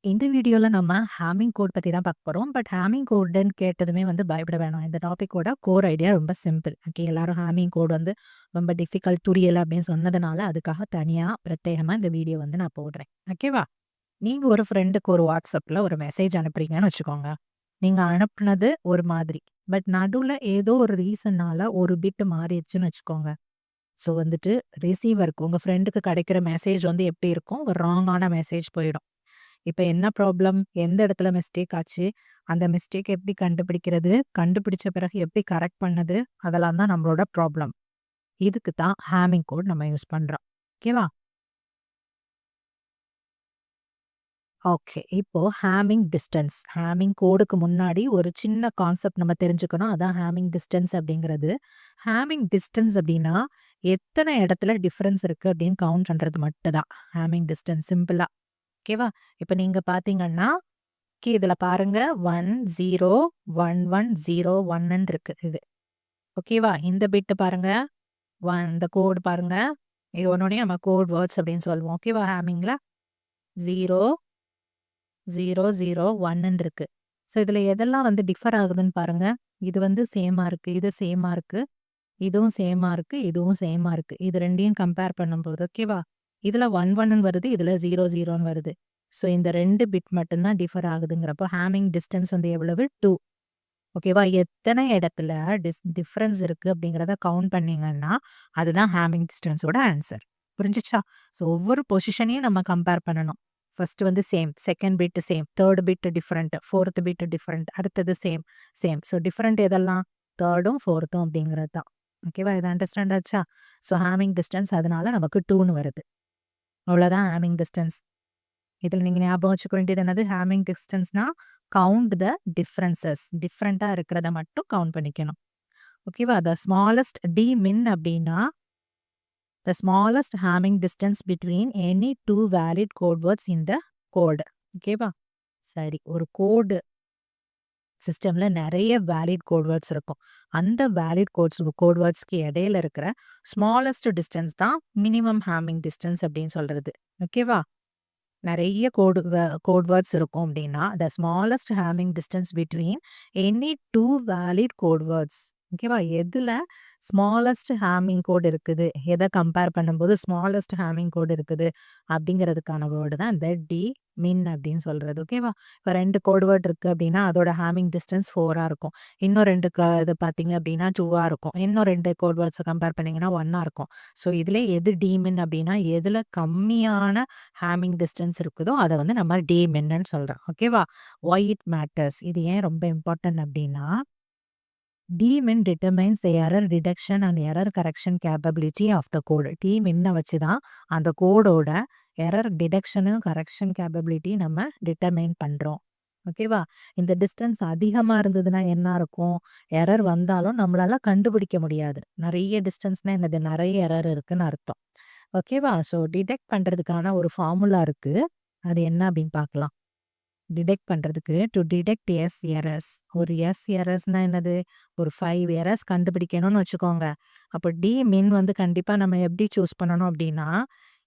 இந்த வீடியோல நம்ம ஹேமிங் கோட் பத்தி தான் பார்க்க போறோம். பட் ஹேமிங் கோடுன்னு கேட்டதுமே பயப்பட வேணாம். இந்த டாபிக்கோட கோர் ஐடியா ரொம்ப சிம்பிள். ஓகே. எல்லாரும் ஹேமிங் கோட் ரொம்ப டிஃபிகல்ட் புரியல அப்படின்னு சொன்னதுனால, அதுக்காக தனியா பிரத்யேகமா இந்த வீடியோ நான் போடுறேன். ஓகேவா? நீங்க ஒரு ஃப்ரெண்டுக்கு ஒரு WhatsAppல ஒரு மெசேஜ் அனுப்புறீங்கன்னு வச்சுக்கோங்க. நீங்க அனுப்புனது ஒரு மாதிரி. பட் நடுவுல ஏதோ ஒரு ரீசன்னால ஒரு பிட் மாறிடுச்சுன்னு வச்சுக்கோங்க. ஸோ ரிசீவருக்கு உங்க ஃப்ரெண்டுக்கு கிடைக்கிற மெசேஜ் எப்படி இருக்கும்? ஒரு ராங்கான மெசேஜ் போயிடும். இப்ப என்ன ப்ராப்ளம்? எந்த இடத்துல மிஸ்டேக் ஆச்சு? அந்த மிஸ்டேக் எப்படி கண்டுபிடிக்கிறது? கண்டுபிடிச்ச பிறகு எப்படி கரெக்ட் பண்ணது? அதெல்லாம் தான் நம்மளோட ப்ராப்ளம். இதுக்கு தான் ஹேமிங் கோட் நம்ம யூஸ் பண்றோம். ஓகேவா? ஓகே. இப்போ ஹேமிங் டிஸ்டன்ஸ். ஹேமிங் கோடுக்கு முன்னாடி ஒரு சின்ன கான்செப்ட் நம்ம தெரிஞ்சுக்கணும். அதான் ஹேமிங் டிஸ்டன்ஸ் அப்படிங்கிறது. ஹேமிங் டிஸ்டன்ஸ் அப்படின்னா, எத்தன இடத்துல டிஃபரன்ஸ் இருக்கு அப்படின்னு கவுண்ட் பண்றது மட்டும் தான். ஹேமிங் டிஸ்டன்ஸ் சிம்பிளா. ஓகேவா? இப்ப நீங்க பார்த்தீங்கன்னா இதுல பாருங்க 1, 0, 1, 1, 0, 1ன்னு இருக்கு இது. ஓகேவா? இந்த பிட் பாருங்க. இந்த கோடு பாருங்க. இது ஒண்ணொண்ணையும் நம்ம கோட் வேர்ட்ஸ் அப்படின்னு சொல்லுவோம். ஓகேவா? ஹேமிங்ல 0, 0, 0, 1ன்னு இருக்கு. ஸோ இதுல எதெல்லாம் டிஃபர் ஆகுதுன்னு பாருங்க. இது சேமா இருக்கு. இது சேமா இருக்கு. இதுவும் சேமா இருக்கு. இதுவும் சேமா இருக்கு. இது 2யும் கம்பேர் பண்ணும்போது ஓகேவா? இதுல 1, 1ன்னு வருது. இதுல 0, 0ன்னு வருது. ஸோ இந்த 2 பிட் மட்டும் தான் டிஃபர் ஆகுதுங்கிறப்போ ஹேமிங் டிஸ்டன்ஸ் எவ்வளவு? 2. ஓகேவா? எத்தனை இடத்துல டிஃபரன்ஸ் இருக்கு அப்படிங்கிறத கவுண்ட் பண்ணீங்கன்னா, அதுதான் ஹேமிங் டிஸ்டன்ஸோட ஆன்சர். புரிஞ்சுச்சா? ஸோ ஒவ்வொரு பொசிஷனையும் நம்ம கம்பேர் பண்ணணும். First same, second bit same, third bit different, fourth bit different, அடுத்தது சேம், சேம். ஸோ டிஃபரண்ட் எதெல்லாம்? தேர்டும், ஃபோர்த்தும் அப்படிங்கிறது தான். ஓகேவா? இது அண்டர்ஸ்டாண்ட் ஆச்சா? ஸோ ஹேமிங் டிஸ்டன்ஸ் அதனால நமக்கு 2ன்னு வருது. அவ்வளோதான் ஹேமிங் டிஸ்டன்ஸ். இதில நீங்க ஞாபகம் வச்சுக்க வேண்டியது என்னது? ஹேமிங் டிஸ்டன்ஸ்னா கவுண்ட் த டிஃபரன்சஸ். டிஃபரண்டா இருக்கிறத மட்டும் கவுண்ட் பண்ணிக்கணும். ஓகேவா? த ஸ்மாலஸ்ட் டி மின் அப்படின்னா, the smallest Hamming distance between any 2 valid code words in the code. ஓகேவா? சரி. ஒரு சிஸ்டம்ல நெறைய வேலிட் கோட் வேர்ட்ஸ் இருக்கும். அந்த வேலிட் கோட் வேர்ட்ஸ்க்கு இடையில இருக்கிற ஸ்மாலஸ்ட் டிஸ்டன்ஸ் தான் மினிமம் ஹேமிங் டிஸ்டன்ஸ் அப்படின்னு சொல்றது. ஓகேவா? நெறைய கோட் வேர்ட்ஸ் இருக்கும் அப்படின்னா, the smallest Hamming distance between any 2 valid code words. ஓகேவா? எதுல ஸ்மாலஸ்ட் ஹேமிங் கோட் இருக்குது, எத கம்பேர் பண்ணும்போது ஸ்மாலஸ்ட் ஹேமிங் கோட் இருக்குது அப்படிங்கிறதுக்கான வேர்டு தான் இந்த மின் அப்படின்னு சொல்றது. ஓகேவா? இப்ப 2 கோட் வேர்ட் இருக்கு அப்படின்னா, அதோட ஹேமிங் டிஸ்டன்ஸ் 4ஆ இருக்கும். இன்னும் 2 இது பார்த்தீங்க அப்படின்னா 2ஆ இருக்கும். இன்னும் 2 கோட் வேர்ட்ஸ கம்பேர் பண்ணீங்கன்னா 1ஆ இருக்கும். ஸோ இதுல எது மின் அப்படின்னா, எதுல கம்மியான ஹேமிங் டிஸ்டன்ஸ் இருக்குதோ அத நம்ம மின்னு சொல்றோம். ஓகேவா? Why it matters. இது ஏன் ரொம்ப இம்பார்ட்டன்ட் அப்படின்னா, min determines the error detection and error correction capability of the code. மின்ன வச்சு தான் அந்த கோடோட எரர் டிடெக்ஷனும் கரெக்ஷன் கேப்பபிலிட்டி நம்ம டிட்டர்மைன் பண்றோம். ஓகேவா? இந்த டிஸ்டன்ஸ் அதிகமா இருந்ததுன்னா என்ன இருக்கும்? எரர் வந்தாலும் நம்மளால கண்டுபிடிக்க முடியாது. நெறைய டிஸ்டன்ஸ்னா என்னது? நெறைய எரர் இருக்குன்னு அர்த்தம். ஓகேவா? ஸோ டிடெக்ட் பண்றதுக்கான ஒரு ஃபார்முலா இருக்கு. அது என்ன அப்படின்னு பார்க்கலாம். டிடெக்ட் பண்றதுக்கு டு டிடெக்ட் எரர்ஸ். ஒரு எரர்ஸ்னா என்னது? ஒரு 5 எரர்ஸ் கண்டுபிடிக்கணும்னு வச்சுக்கோங்க. அப்போ மின் கண்டிப்பா நம்ம எப்படி சூஸ் பண்ணணும் அப்படின்னா,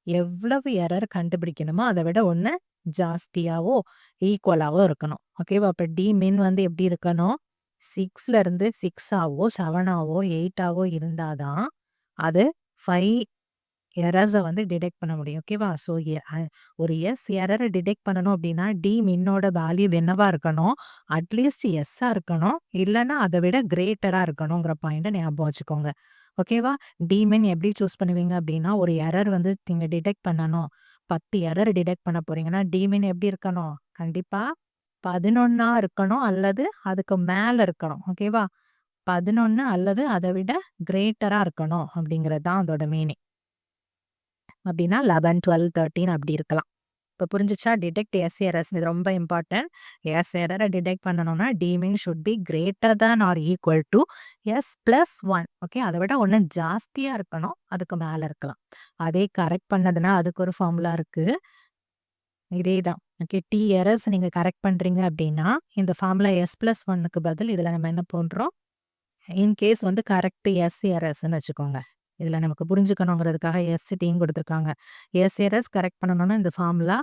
எவ்வளவு எரர் கண்டுபிடிக்கணுமோ அத விட 1 ஜாஸ்தியாவோ, ஈக்குவலாவோ இருக்கணும். ஓகேவா? அப்ப மின் எப்படி இருக்கணும்? 6ல இருந்து 6 ஆவோ, 7 ஆவோ, 8 ஆவோ இருந்தா தான் அது 5 எரர்ஸ டிடெக்ட் பண்ண முடியும். ஓகேவா? ஸோ ஒரு எரர டிடெக்ட் பண்ணணும் அப்படின்னா, மின்னோட வேல்யூ என்னவா இருக்கணும்? அட்லீஸ்ட் எஸ்ஸா இருக்கணும். இல்லன்னா அத விட கிரேட்டரா இருக்கணுங்கிற பாயிண்ட்ட ஞாபகம் வச்சுக்கோங்க. ஓகேவா? மின் எப்படி சூஸ் பண்ணுவீங்க அப்படின்னா, ஒரு எரர் நீங்க டிடெக்ட் பண்ணணும். 10 எரர் டிடெக்ட் பண்ண போறீங்கன்னா, மின் எப்படி இருக்கணும்? கண்டிப்பா 11ஆ இருக்கணும் அல்லது அதுக்கு மேல இருக்கணும். ஓகேவா? 11 அல்லது அத விட கிரேட்டரா இருக்கணும் அப்படிங்கிறது தான் அதோட மீனிங். அப்படின்னா 11, 12, 13 அப்படி இருக்கலாம். இப்ப புரிஞ்சுச்சா? டிடெக்ட் எரர்ஸ் இது ரொம்ப இம்பார்ட்டன்ட். எரர டிடெக்ட் பண்ணணும்னா min should be greater than or equal to S+1. Okay. அத விட 1 ஜாஸ்தியா இருக்கணும். அதுக்கு மேல இருக்கலாம். அதே கரெக்ட் பண்ணதுன்னா அதுக்கு ஒரு ஃபார்முலா இருக்கு. இதே தான். ஓகே. எரர்ஸ் நீங்க கரெக்ட் பண்றீங்க அப்படின்னா, இந்த ஃபார்முலா S+1க்கு பதில் இதுல நம்ம என்ன பண்றோம்? இன் கேஸ் கரெக்ட் எரர்ஸ்ன்னு வச்சுக்கோங்க. இதுல நமக்கு புரிஞ்சுக்கணுங்கிறதுக்காக டீன்னு குடுத்துருக்காங்க. எரர்ஸ் கரெக்ட் பண்ணணும்னா இந்த ஃபார்முலா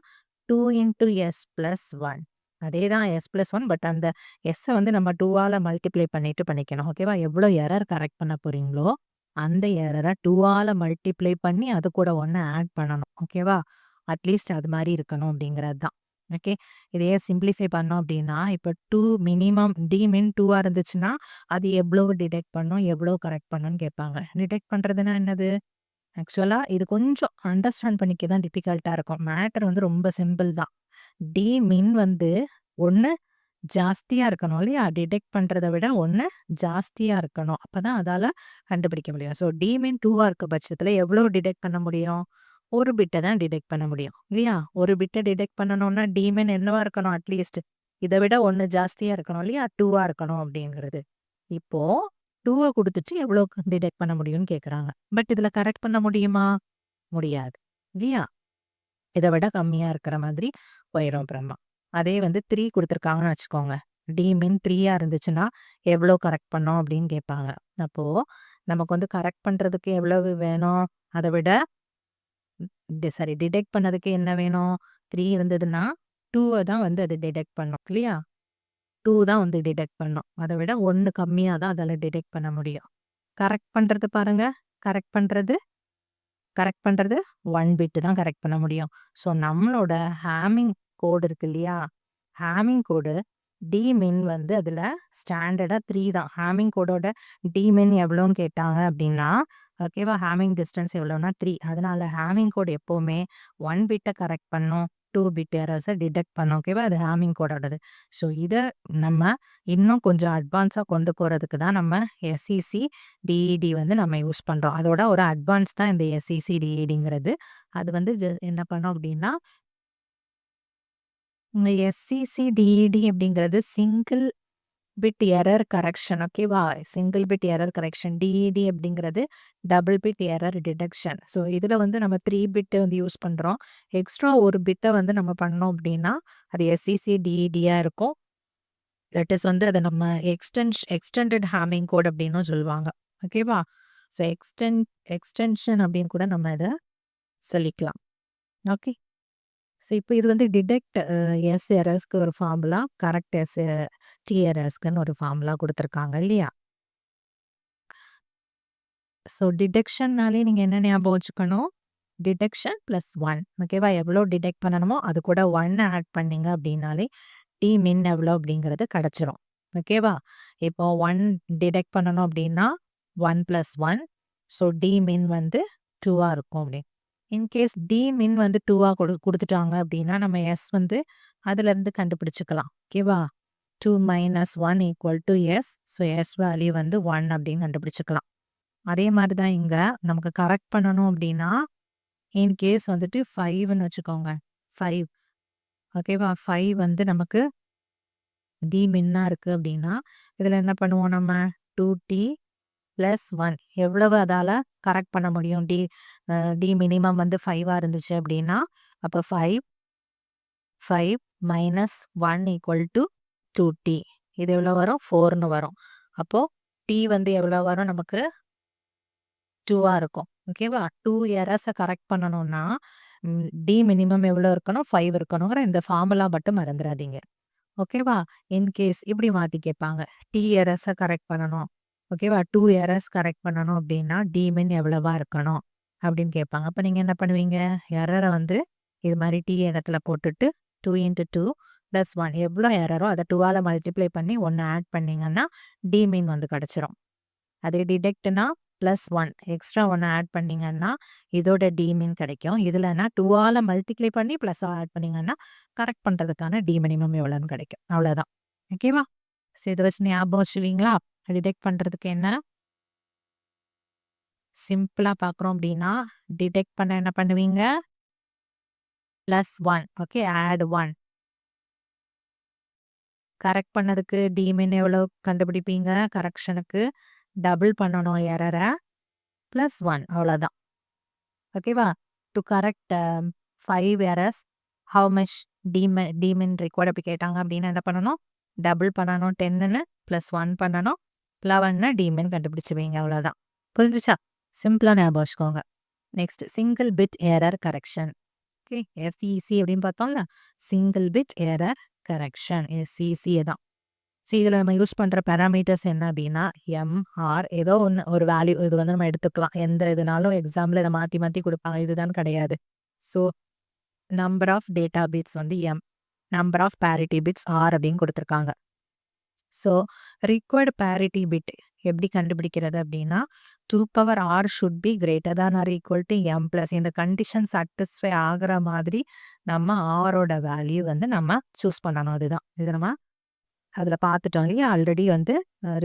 2 இன்டு எஸ் பிளஸ் 1. அதே தான் எஸ் பிளஸ் 1. பட் அந்த எஸ்ஸை வந்து நம்ம 2ஆல மல்டிப்ளை பண்ணிட்டு பண்ணிக்கணும். ஓகேவா? எவ்வளோ எரர் கரெக்ட் பண்ண போறீங்களோ, அந்த எரரை 2ஆல மல்டிப்ளை பண்ணி அது கூட 1 ஆட் பண்ணணும். ஓகேவா? அட்லீஸ்ட் அது மாதிரி இருக்கணும் அப்படிங்கிறது தான். ஓகே. இதையே சிம்பிளிஃபை பண்ணோம் அப்படின்னா, இப்போ 2 மினிமம் டி மின் 2ஆ இருந்துச்சுன்னா, அது எவ்வளோ டிடெக்ட் பண்ணும், எவ்வளோ கரெக்ட் பண்ணும்னு கேட்பாங்க. டிடெக்ட் பண்ணுறதுன்னா என்னது? ஆக்சுவலா இது கொஞ்சம் அண்டர்ஸ்டாண்ட் பண்ணிக்க தான் டிஃபிகல்ட்டா இருக்கும். மேட்டர் வந்து ரொம்ப சிம்பிள் தான். டி மின் வந்து 1 ஜாஸ்தியா இருக்கணும் இல்லையா? டிடெக்ட் பண்றத விட 1 ஜாஸ்தியா இருக்கணும். அப்பதான் அதால கண்டுபிடிக்க முடியும். ஸோ டி மின் 2ஆ இருக்க பட்சத்துல எவ்வளோ டிடெக்ட் பண்ண முடியும்? 1 பிட்ட தான் டிடெக்ட் பண்ண முடியும். இல்லையா? 1 பிட்ட டிடெக்ட் பண்ணணும்னா டி மின் என்னவா இருக்கணும் அட்லீஸ்ட்? இத விட 1 ஜாஸ்தியா இருக்கணும் இல்லையா? 2ஆ இருக்கணும் அப்படிங்கிறது. இப்போ 2வ குடுத்துட்டு எவ்வளோ டிடெக்ட் பண்ண முடியும்னு கேட்குறாங்க. பட் இதுல கரெக்ட் பண்ண முடியுமா? முடியாது. இல்லையா? இத விட கம்மியா இருக்கிற மாதிரி போயிரும் அப்புறமா. அதே வந்து 3 குடுத்துருக்காங்கன்னு வச்சுக்கோங்க. டி மின் 3ஆ இருந்துச்சுன்னா, எவ்வளோ கரெக்ட் பண்ணோம் அப்படின்னு கேட்பாங்க. அப்போ நமக்கு வந்து கரெக்ட் பண்றதுக்கு எவ்வளவு வேணும்? அத விட சாரி டிடெக்ட் பண்ணதுக்கு என்ன வேணும்? 3 இருந்ததுன்னா, 2வ தான் வந்து அது டிடெக்ட் பண்ணும். இல்லையா? 2 தான் வந்து டிடெக்ட் பண்ணும். அத விட 1 கம்மியா தான் அதால டிடெக்ட் பண்ண முடியும். கரெக்ட் பண்றது பாருங்க. கரெக்ட் பண்றது கரெக்ட் பண்றது 1 பிட் தான் கரெக்ட் பண்ண முடியும். ஸோ நம்மளோட ஹேமிங் கோட் இருக்கு இல்லையா? ஹேமிங் கோடு டிமின் வந்து அதுல ஸ்டாண்டர்டா 3 தான். ஹேமிங் கோடோட டிமின் எவ்வளோன்னு கேட்டாங்க அப்படின்னா, ஓகேவா? ஹேமிங் டிஸ்டன்ஸ் எவ்வளோன்னா 3. அதனால ஹேமிங் கோட் எப்பவுமே 1 பிட்ட கரெக்ட் பண்ணும். 2 பிட் எரர்ஸ டிடெக்ட் பண்ணும். ஓகேவா? அது ஹேமிங் கோடோடது. ஸோ இத நம்ம இன்னும் கொஞ்சம் அட்வான்ஸா கொண்டு போறதுக்கு தான் நம்ம எஸ்இசி, டிஇடி வந்து நம்ம யூஸ் பண்றோம். அதோட ஒரு அட்வான்ஸ் தான் இந்த எஸ்இசி, டிஇடிங்கிறது. அது வந்து என்ன பண்ணோம் அப்படின்னா, இந்த எஸ்சிசி, டிஇடி அப்படிங்கிறது சிங்கிள் பிட் எரர் கரெக்ஷன். ஓகேவா? Single bit error correction. DED அப்படிங்கிறது double bit error detection. So இதுல வந்து நம்ம 3 பிட் வந்து யூஸ் பண்றோம். எக்ஸ்ட்ரா ஒரு பிட்ட வந்து நம்ம பண்ணோம் அப்படின்னா, அது எஸ்சிசி, டிஇடியா இருக்கும். தட் இஸ் வந்து அத நம்ம எக்ஸ்டெண்டட் ஹேமிங் கோட் அப்படின்னும் சொல்லுவாங்க. ஓகேவா? ஸோ எக்ஸ்டென்ஷன் அப்படின்னு கூட நம்ம இத சொல்லிக்கலாம். ஓகே. ஸோ இப்போ இது வந்து டிடெக்ட் எஸ் எரர்ஸ்க்கு ஒரு ஃபார்முலா, கரெக்ட் டி எரர்ஸ்க்குன்னு ஒரு ஃபார்முலா குடுத்துருக்காங்க இல்லையா? ஸோ டிடெக்ஷன்னாலே நீங்க என்ன ஞாபகம் வச்சுக்கணும்? Detection plus 1. ஓகேவா? எவ்வளோ டிடெக்ட் பண்ணணுமோ அது கூட 1 ஆட் பண்ணீங்க அப்படின்னாலே, டி மின் எவ்வளோ அப்படிங்கிறது கிடைச்சிரும். ஓகேவா? இப்போ 1 டிடெக்ட் பண்ணணும் அப்படின்னா 1 பிளஸ் 1. ஸோ டி மின் வந்து 2ஆ இருக்கும் அப்படி. இன்கேஸ் டி மின் வந்து 2ஆ குடுத்துட்டாங்க அப்படின்னா, நம்ம எஸ் வந்து அதுலருந்து கண்டுபிடிச்சுக்கலாம். ஓகேவா? 2 minus 1 equal to S. So S value வந்து 1 அப்படின்னு கண்டுபிடிச்சுக்கலாம். அதே மாரி தான் இங்க நமக்கு கரெக்ட் பண்ணணும் அப்படின்னா, இன்கேஸ் வந்துட்டு 5ன்னு வச்சுக்கோங்க. 5 ஓகேவா? 5 வந்து நமக்கு டி மின்னா இருக்கு அப்படின்னா, இதுல என்ன பண்ணுவோம் நம்ம? 2டி பிளஸ் 1 எவ்வளவு அதால கரெக்ட் பண்ண முடியும்? டி மினிமம் வந்து 5ஆ இருந்துச்சு அப்படின்னா, அப்போ 5 மைனஸ் 1 ஈக்குவல் டு 2டி. இது எவ்வளோ வரும்? 4ன்னு வரும். அப்போ டி வந்து எவ்வளோ வரும் நமக்கு? 2ஆ இருக்கும். ஓகேவா? 2 எரர்ஸ கரெக்ட் பண்ணணும்னா, டி மினிமம் எவ்வளோ இருக்கணும்? 5 இருக்கணுங்கிற இந்த ஃபார்முலா மட்டும் மறந்துறாதீங்க. ஓகேவா? இன்கேஸ் இப்படி மாத்தி கேட்பாங்க. டி எரர்ஸ கரெக்ட் பண்ணணும். ஓகேவா? 2 எரர்ஸ் கரெக்ட் பண்ணணும் அப்படின்னா, டி மின் எவ்வளவா இருக்கணும்? அப்படின்னு கேட்பாங்க. அப்ப நீங்க என்ன பண்ணுவீங்க? எரர வந்து இது மாரி டி இடத்துல போட்டுட்டு 2 இன்டு 2 பிளஸ் 1 எவ்வளோ எரரோ அத 2ஆல மல்டிப்ளை பண்ணி 1 ஆட் பண்ணீங்கன்னா, டி மின் வந்து கிடைச்சிரும். அதே டிடெக்ட்னா பிளஸ் 1 எக்ஸ்ட்ரா 1 ஆட் பண்ணீங்கன்னா, இதோட டி மின் கிடைக்கும். இதுலனா 2ஆல மல்டிப்ளை பண்ணி பிளஸ் ஆட் பண்ணீங்கன்னா, கரெக்ட் பண்றதுக்கான டி மினிமம் எவ்வளோன்னு கிடைக்கும். அவ்வளோதான். ஓகேவா? ஸோ இத வச்சு ஞாபகம் வச்சுக்குவீங்களா? டிடெக்ட் பண்றதுக்கு என்ன? சிம்பிளா பார்க்குறோம் அப்படின்னா, டிடெக்ட் பண்ண என்ன பண்ணுவீங்க? Plus 1 okay add 1. கரெக்ட் பண்ணதுக்கு டி மின் எவ்வளோ கண்டுபிடிப்பீங்க? கரெக்ஷனுக்கு டபுள் பண்ணணும் எரர. பிளஸ் 1 அவ்வளோதான். ஓகேவா? To correct 5 errors how much d min required அப்படி கேட்டாங்க அப்படின்னா என்ன பண்ணணும்? டபுள் பண்ணணும் 10ன்னு பிளஸ் 1 பண்ணணும். 11ன்னு டீமின் கண்டுபிடிச்சுவீங்க அவ்வளோதான். புரிஞ்சுச்சா? சிம்பிளா ஞாபகம் வச்சுக்கோங்க. Next single bit error correction. Okay. SEC அப்படின்னு பார்த்தோம்ல, single bit error correction SEC தான். ஸோ இதில் நம்ம யூஸ் பண்ணுற பேராமீட்டர்ஸ் என்ன அப்படின்னா எம்ஆர் ஏதோ ஒன்று ஒரு வேல்யூ இது வந்து நம்ம எடுத்துக்கலாம். எந்த இதுனாலும் எக்ஸாம்பிள் இதை மாற்றி மாற்றி கொடுப்பாங்க, இதுதான் கிடையாது. So number of data bits வந்து m, number of parity bits r அப்படின்னு கொடுத்துருக்காங்க. ஸோ ரிக்வயர்டு பேரிட்டி பிட் எப்படி கண்டுபிடிக்கிறது அப்படின்னா 2 power r should be greater than or equal to m plus. இந்த கண்டிஷன் சாட்டிஸ்ஃபை ஆகிற மாதிரி நம்ம ஆரோட வேல்யூ வந்து நம்ம சூஸ் பண்ணணும். அதுதான் இது நம்ம அதில் பார்த்துட்டோம் இல்லையா, ஆல்ரெடி வந்து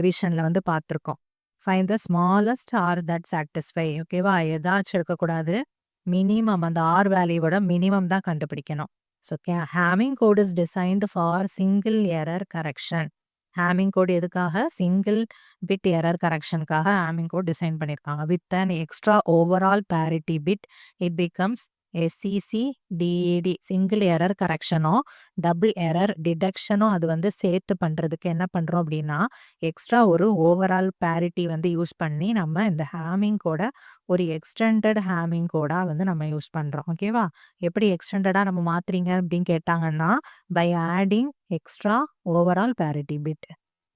ரிவிஷனில் வந்து பார்த்துருக்கோம். Find the smallest r that satisfy. ஓகேவா, ஏதாச்சும் இருக்கக்கூடாது, மினிமம் அந்த ஆர் வேல்யூவோட மினிமம் தான் கண்டுபிடிக்கணும். So Hamming code is designed for single error correction. Hamming code எதுக்காக? சிங்கிள் பிட் எரர் கரெக்ஷனுக்காக ஹேமிங் கோட் டிசைன் பண்ணியிருக்காங்க. With an extra overall parity bit it becomes SEC DED. Single error கரெக்ஷனோ double error டிடக்ஷனோ அது வந்து சேர்த்து பண்ணுறதுக்கு என்ன பண்ணுறோம் அப்படின்னா எக்ஸ்ட்ரா ஒரு ஓவரால் பேரிட்டி வந்து யூஸ் பண்ணி நம்ம இந்த ஹேமிங் கோட ஒரு எக்ஸ்டெண்டட் ஹேமிங் கோடாக வந்து நம்ம யூஸ் பண்ணுறோம். ஓகேவா, எப்படி எக்ஸ்டெண்டடாக நம்ம மாற்றுறீங்க அப்படின்னு கேட்டாங்கன்னா by adding extra overall parity bit.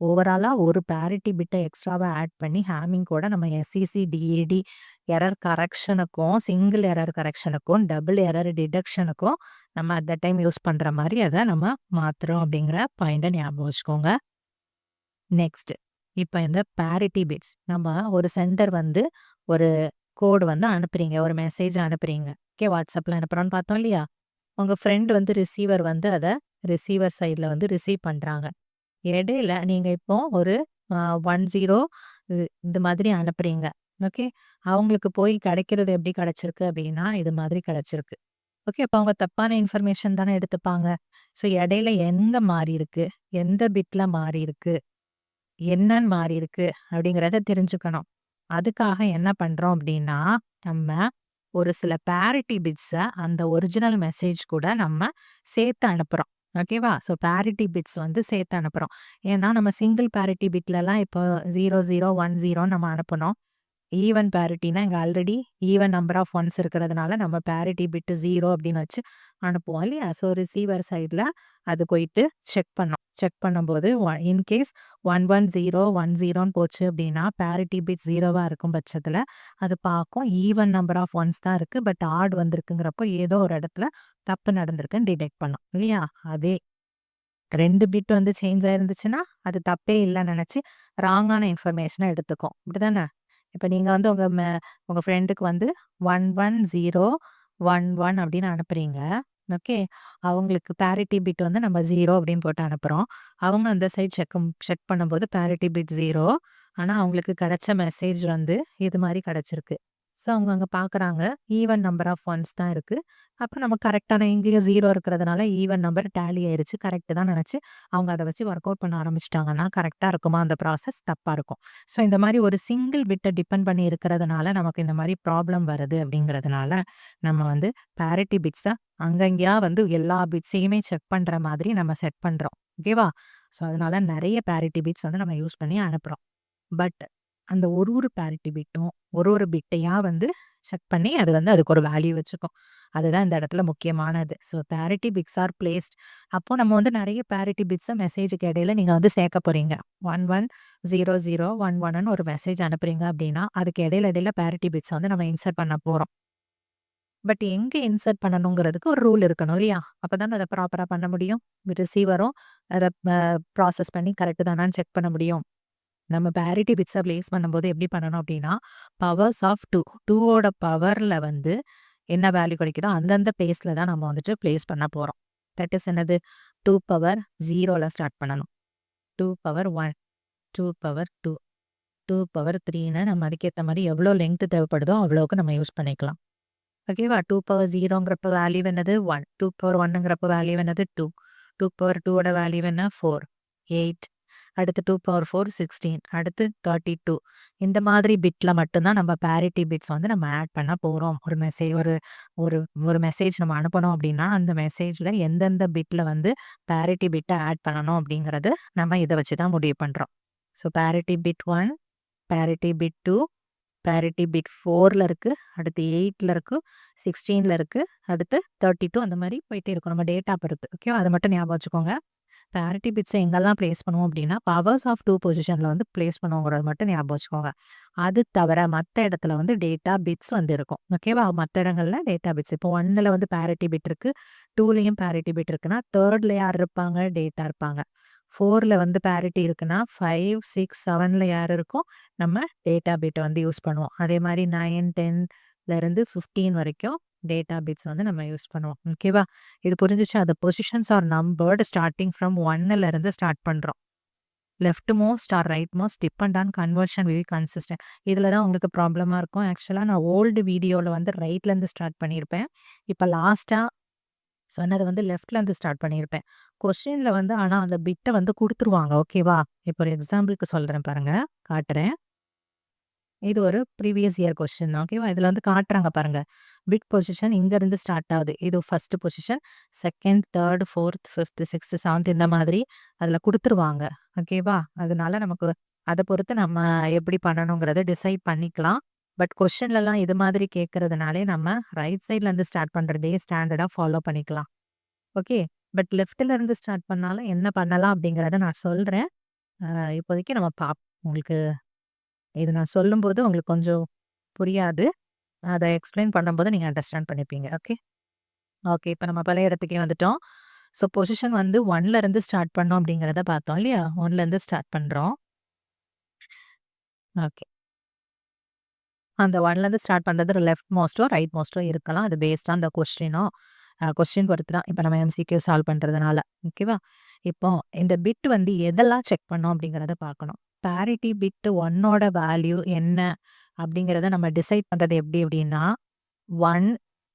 ஓவராலாக ஒரு பேரிட்டி பிட்டை எக்ஸ்ட்ராவாக ஆட் பண்ணி ஹேமிங் கோட நம்ம எஸ்இசி டிஏடி எரர் கரெக்ஷனுக்கும் சிங்கிள் எரர் கரெக்ஷனுக்கும் டபுள் எரர் டிடக்ஷனுக்கும் நம்ம அட் த டைம் யூஸ் பண்ணுற மாதிரி அதை நம்ம மாற்றுறோம் அப்படிங்கிற பாயிண்ட்டை ஞாபகம் வச்சுக்கோங்க. நெக்ஸ்ட், இப்போ இந்த பேரிட்டி பிட்ஸ் நம்ம ஒரு சென்டர் வந்து ஒரு கோடு வந்து அனுப்புறீங்க, ஒரு மெசேஜ் அனுப்புறீங்க. ஓகே, வாட்ஸ்அப்பில் அனுப்புகிறோன்னு பார்த்தோம் இல்லையா, உங்கள் ஃப்ரெண்ட் வந்து ரிசீவர் வந்து அதை ரிசீவர் சைடில் வந்து ரிசீவ் பண்ணுறாங்க. இடையில நீங்கள் இப்போ ஒரு 10 இந்த மாதிரி அனுப்புறீங்க. ஓகே, அவங்களுக்கு போய் கிடைக்கிறது எப்படி கிடைச்சிருக்கு அப்படின்னா இது மாதிரி கிடைச்சிருக்கு. ஓகே, அப்போ அவங்க தப்பான இன்ஃபர்மேஷன் தானே எடுத்துப்பாங்க. ஸோ இடையில எங்க மாறி இருக்கு, எந்த பிட்ல மாறி இருக்கு, என்னன்னு மாறி இருக்கு அப்படிங்கிறத தெரிஞ்சுக்கணும். அதுக்காக என்ன பண்றோம் அப்படின்னா நம்ம ஒரு சில பேரிட்டி பிட்ஸை அந்த ஒரிஜினல் மெசேஜ் கூட நம்ம சேர்த்து அனுப்புறோம். ஓகேவா, ஸோ பேரிட்டி பிட்ஸ் வந்து சேர்த்து அனுப்புறோம். ஏன்னா நம்ம சிங்கிள் பேரிட்டி பிட்லலாம் இப்போ 0010 நம்ம அனுப்பணும். ஈவன் பேரிட்டினா இங்கே already even number of ones இருக்கிறதுனால நம்ம பேரிட்டி பிட்டு 0 அப்படின்னு வச்சு அனுப்புவோம் இல்லையா. ஸோ ரிசீவர் சைடில் அது போயிட்டு செக் பண்ணோம். செக் பண்ணும்போது இன்கேஸ் 11010 போச்சு அப்படின்னா பேரிட்டி பிட் 0வா இருக்கும் பட்சத்தில் அது பார்க்கும் ஈவன் நம்பர் ஆஃப் ஒன்ஸ் தான் இருக்குது, பட் ஆட் வந்திருக்குங்கிறப்போ ஏதோ ஒரு இடத்துல தப்பு நடந்திருக்குன்னு டிடெக்ட் பண்ணும் இல்லையா. அதே 2 பிட் வந்து சேஞ்ச் ஆயிருந்துச்சுன்னா அது தப்பே இல்லைன்னு நினச்சி ராங்கான இன்ஃபர்மேஷனை எடுத்துக்கும். அப்படிதானே. இப்போ நீங்கள் வந்து உங்கள் ஃப்ரெண்டுக்கு வந்து 11011 அப்படின்னு அனுப்புறீங்க. ஓகே, அவங்களுக்கு பேரிட்டி பிட் வந்து நம்ம 0 அப்படின்னு போட்டு அனுப்புகிறோம். அவங்க அந்த சைட் செக் பண்ணும்போது பேரிட்டி பிட் 0, ஆனால் அவங்களுக்கு கிடைச்ச மெசேஜ் வந்து இது மாதிரி கிடைச்சிருக்கு. ஸோ அவங்க அங்கே பார்க்குறாங்க ஈவன் நம்பர் ஆஃப் ஒன்ஸ் தான் இருக்குது. அப்போ நம்ம கரெக்டான இங்கேயும் 0 இருக்கிறதுனால ஈவன் நம்பர் டேலி ஆயிடுச்சு, கரெக்டு தான் நினச்சி அவங்க அதை வச்சு ஒர்க் அவுட் பண்ண ஆரம்பிச்சிட்டாங்கன்னா கரெக்டாக இருக்குமா அந்த ப்ராசஸ்? தப்பாக இருக்கும். ஸோ இந்த மாதிரி ஒரு சிங்கிள் பிட்டை டிபெண்ட் பண்ணி இருக்கிறதுனால நமக்கு இந்த மாதிரி ப்ராப்ளம் வருது. அப்படிங்கிறதுனால நம்ம வந்து பேரிட்டி பிட்ஸை அங்கங்கேயா வந்து எல்லா பிட்ஸையுமே செக் பண்ணுற மாதிரி நம்ம செட் பண்ணுறோம். ஓகேவா, ஸோ அதனால நிறைய பேரிட்டி பிட்ஸ் வந்து நம்ம யூஸ் பண்ணி அனுப்புகிறோம். பட் அந்த ஒரு பேரிட்டி பிட்டும் ஒரு பிட்டையா வந்து செக் பண்ணி அது வந்து அதுக்கு ஒரு வேல்யூ வச்சுக்கும். அதுதான் இந்த இடத்துல முக்கியமானது. So parity bits R placed. அப்போ நம்ம வந்து நிறைய பேரிட்டி பிட்ஸை மெசேஜுக்கு இடையில நீங்கள் வந்து சேர்க்க போறீங்க. 110011 ஒரு மெசேஜ் அனுப்புறீங்க அப்படின்னா அதுக்கு இடையில பேரிட்டி பிட்ஸ் வந்து நம்ம இன்சர்ட் பண்ண போகிறோம். பட் எங்கே இன்சர்ட் பண்ணணுங்கிறதுக்கு ஒரு ரூல் இருக்கணும் இல்லையா, அப்போ தான் அதை ப்ராப்பராக பண்ண முடியும். ரிசீவரும் அதை ப்ராசஸ் பண்ணி கரெக்டு தானான்னு செக் பண்ண முடியும். நம்ம பேரிட்டி பிட்ஸை பிளேஸ் பண்ணும்போது எப்படி பண்ணணும் அப்படின்னா பவர்ஸ் ஆஃப் 2ஓட பவரில் வந்து என்ன வேல்யூ கிடைக்குதோ அந்தந்த பிளேஸில் தான் நம்ம வந்துட்டு பிளேஸ் பண்ண போகிறோம். தட் இஸ் என்னது 2 பவர் 0ல் ஸ்டார்ட் பண்ணணும். 2 பவர் 1, 2 பவர் 2, 2 பவர் 3ன்னு நம்ம அதுக்கேற்ற மாதிரி எவ்வளோ லெங்க்த் தேவைப்படுதோ அவ்வளோக்கு நம்ம யூஸ் பண்ணிக்கலாம். ஓகேவா, 2 பவர் 0ங்கிறப்ப வேல்யூ என்னது 1, 2 பவர் 1ங்கிறப்ப வேல்யூ என்னது 2, 2 பவர் 2ஓட வேல்யூ என்ன 4, 8, அடுத்து 2 பவர் 4 16, அடுத்து 32. இந்த மாதிரி பிட்ல மட்டும்தான் நம்ம பேரிட்டி பிட்ஸ் வந்து நம்ம ஆட் பண்ண போகிறோம். ஒரு மெசேஜ் ஒரு ஒரு ஒரு மெசேஜ் நம்ம அனுப்பணும் அப்படின்னா அந்த மெசேஜில் எந்தெந்த பிட்ல வந்து பேரிட்டி பிட்டை ஆட் பண்ணணும் அப்படிங்கிறது நம்ம இதை வச்சு தான் முடிவு பண்ணுறோம். So parity bit 1, parity bit 2, parity bit 4ல இருக்கு, அடுத்து 8ல இருக்கு, 16ல இருக்கு, அடுத்து 32 அந்த மாரி போயிட்டே இருக்கும். நம்ம டேட்டா பொறுத்து. ஓகேவா? அத மட்டும் ஞாபகம் வச்சுக்கோங்க. பேரிட்டி பிட்ஸ எங்கெல்லாம் பிளேஸ் பண்ணுவோம் அப்படின்னா, பவர்ஸ் ஆஃப் 2 பொசிஷன்ல வந்து பிளேஸ் பண்ணுவோங்கிறத மட்டும் ஞாபகம் வச்சுக்கோங்க. அது தவிர மத்த இடத்துல வந்து டேட்டா பிட்ஸ் வந்து இருக்கும். ஓகேவா? மத்த இடங்கள்ல டேட்டா பிட்ஸ். இப்போ 1ல வந்து பேரிட்டி பிட் இருக்கு. 2லயும் பேரிட்டி பிட் இருக்குன்னா, 3ல யார் இருப்பாங்க? டேட்டா இருப்பாங்க. 4ல வந்து பேரிட்டி இருக்குன்னா, 5, 6, 7ல யார் இருக்கும்? நம்ம டேட்டா பிட்ட வந்து யூஸ் பண்ணுவோம். அதே மாரி 9, 10ல இருந்து 15 வரைக்கும் டேட்டா பிட்ஸ் வந்து நம்ம யூஸ் பண்ணுவோம். ஓகேவா? இது புரிஞ்சுச்சா? the positions are numbered starting from 1ல இருந்து ஸ்டார்ட் பண்றோம். Leftmost or rightmost depend on conversion will be consistent. இதில தான் உங்களுக்கு ப்ராப்ளமா இருக்கும். ஆக்சுவலா நான் ஓல்டு வீடியோல வந்து ரைட்லேருந்து ஸ்டார்ட் பண்ணியிருப்பேன். இப்ப லாஸ்ட்டா சொன்னது வந்து லெஃப்ட்லேருந்து ஸ்டார்ட் பண்ணியிருப்பேன். கொஸ்டின்ல வந்து ஆனா அந்த பிட்ட வந்து குடுத்துருவாங்க. ஓகேவா? இப்போ ஒரு எக்ஸாம்பிளுக்கு சொல்றேன் பாருங்க. காட்டுறேன். இது ஒரு ப்ரீவியஸ் இயர் கொஸ்டின் தான். ஓகேவா? இதில வந்து காட்டுறாங்க பாருங்க. பிட் பொசிஷன் இங்கருந்து ஸ்டார்ட் ஆகுது. இது first position, second, third, fourth, fifth, sixth, seventh இந்த மாதிரி அதில குடுத்துருவாங்க. ஓகேவா? அதனால நமக்கு அத பொறுத்து நம்ம எப்படி பண்ணணுங்கிறத டிசைட் பண்ணிக்கலாம். பட் கொஸ்டின்லலாம் இது மாதிரி கேட்கறதுனாலே நம்ம ரைட் சைட்லேருந்து ஸ்டார்ட் பண்றதே ஸ்டாண்டர்டா ஃபாலோ பண்ணிக்கலாம். ஓகே. பட் லெஃப்ட்ல இருந்து ஸ்டார்ட் பண்ணாலும் என்ன பண்ணலாம் அப்படிங்கிறத நான் சொல்றேன். அ இப்போதைக்கு நம்ம உங்களுக்கு இது நான் சொல்லும்போது உங்களுக்கு கொஞ்சம் புரியாது. அத எக்ஸ்ப்ளைன் பண்ணும்போது நீங்க அண்டர்ஸ்டாண்ட் பண்ணிப்பீங்க. ஓகே. ஓகே. இப்ப நம்ம பழைய இடத்துக்கே வந்துட்டோம். ஸோ பொசிஷன் வந்து 1ல இருந்து ஸ்டார்ட் பண்ணோம் அப்படிங்கிறத பார்த்தோம் இல்லையா? 1ல இருந்து ஸ்டார்ட் பண்றோம். ஓகே. அந்த 1லேருந்து ஸ்டார்ட் பண்றது லெஃப்ட் மோஸ்ட்டோ, ரைட் மோஸ்ட்டோ இருக்கலாம். அது பேஸ்ட் ஆன் த கொஸ்டின் பொறுத்து தான். இப்ப நம்ம எம்சிக்யூ சால்வ் பண்றதுனால. ஓகேவா? இப்போ இந்த பிட் வந்து எதெல்லாம் செக் பண்ணோம் அப்படிங்கிறத பார்க்கணும். பேரிட்டி பிட் 1ஓட வேல்யூ என்ன அப்படிங்கிறத நம்ம டிசைட் பண்றது எப்படி அப்படின்னா, 1,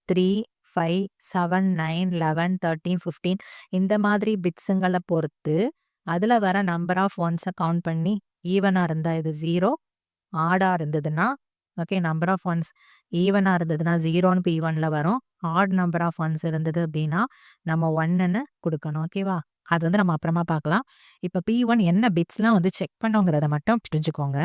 3, 5, 7, 9, 11, 13, 15 இந்த மாதிரி பிட்ஸுங்கள பொறுத்து, அதுல வர நம்பர் ஆஃப் ஒன்ஸ கவுண்ட் பண்ணி ஈவனா இருந்தா இது 0, ஆடா இருந்ததுன்னா ஓகே நம்பர் ஆஃப் ஒன்ஸ் ஈவனா இருந்ததுன்னா 0ன்னு P1ல வரும். ஆட் நம்பர் ஆஃப் ஒன்ஸ் இருந்தது அப்படின்னா நம்ம 1ன்னு குடுக்கணும். ஓகேவா? அது வந்து நம்ம அப்புறமா பார்க்கலாம். இப்ப P1 என்ன பிட்ஸ்லாம் வந்து செக் பண்ணோங்கிறத மட்டும் தெரிஞ்சுக்கோங்க.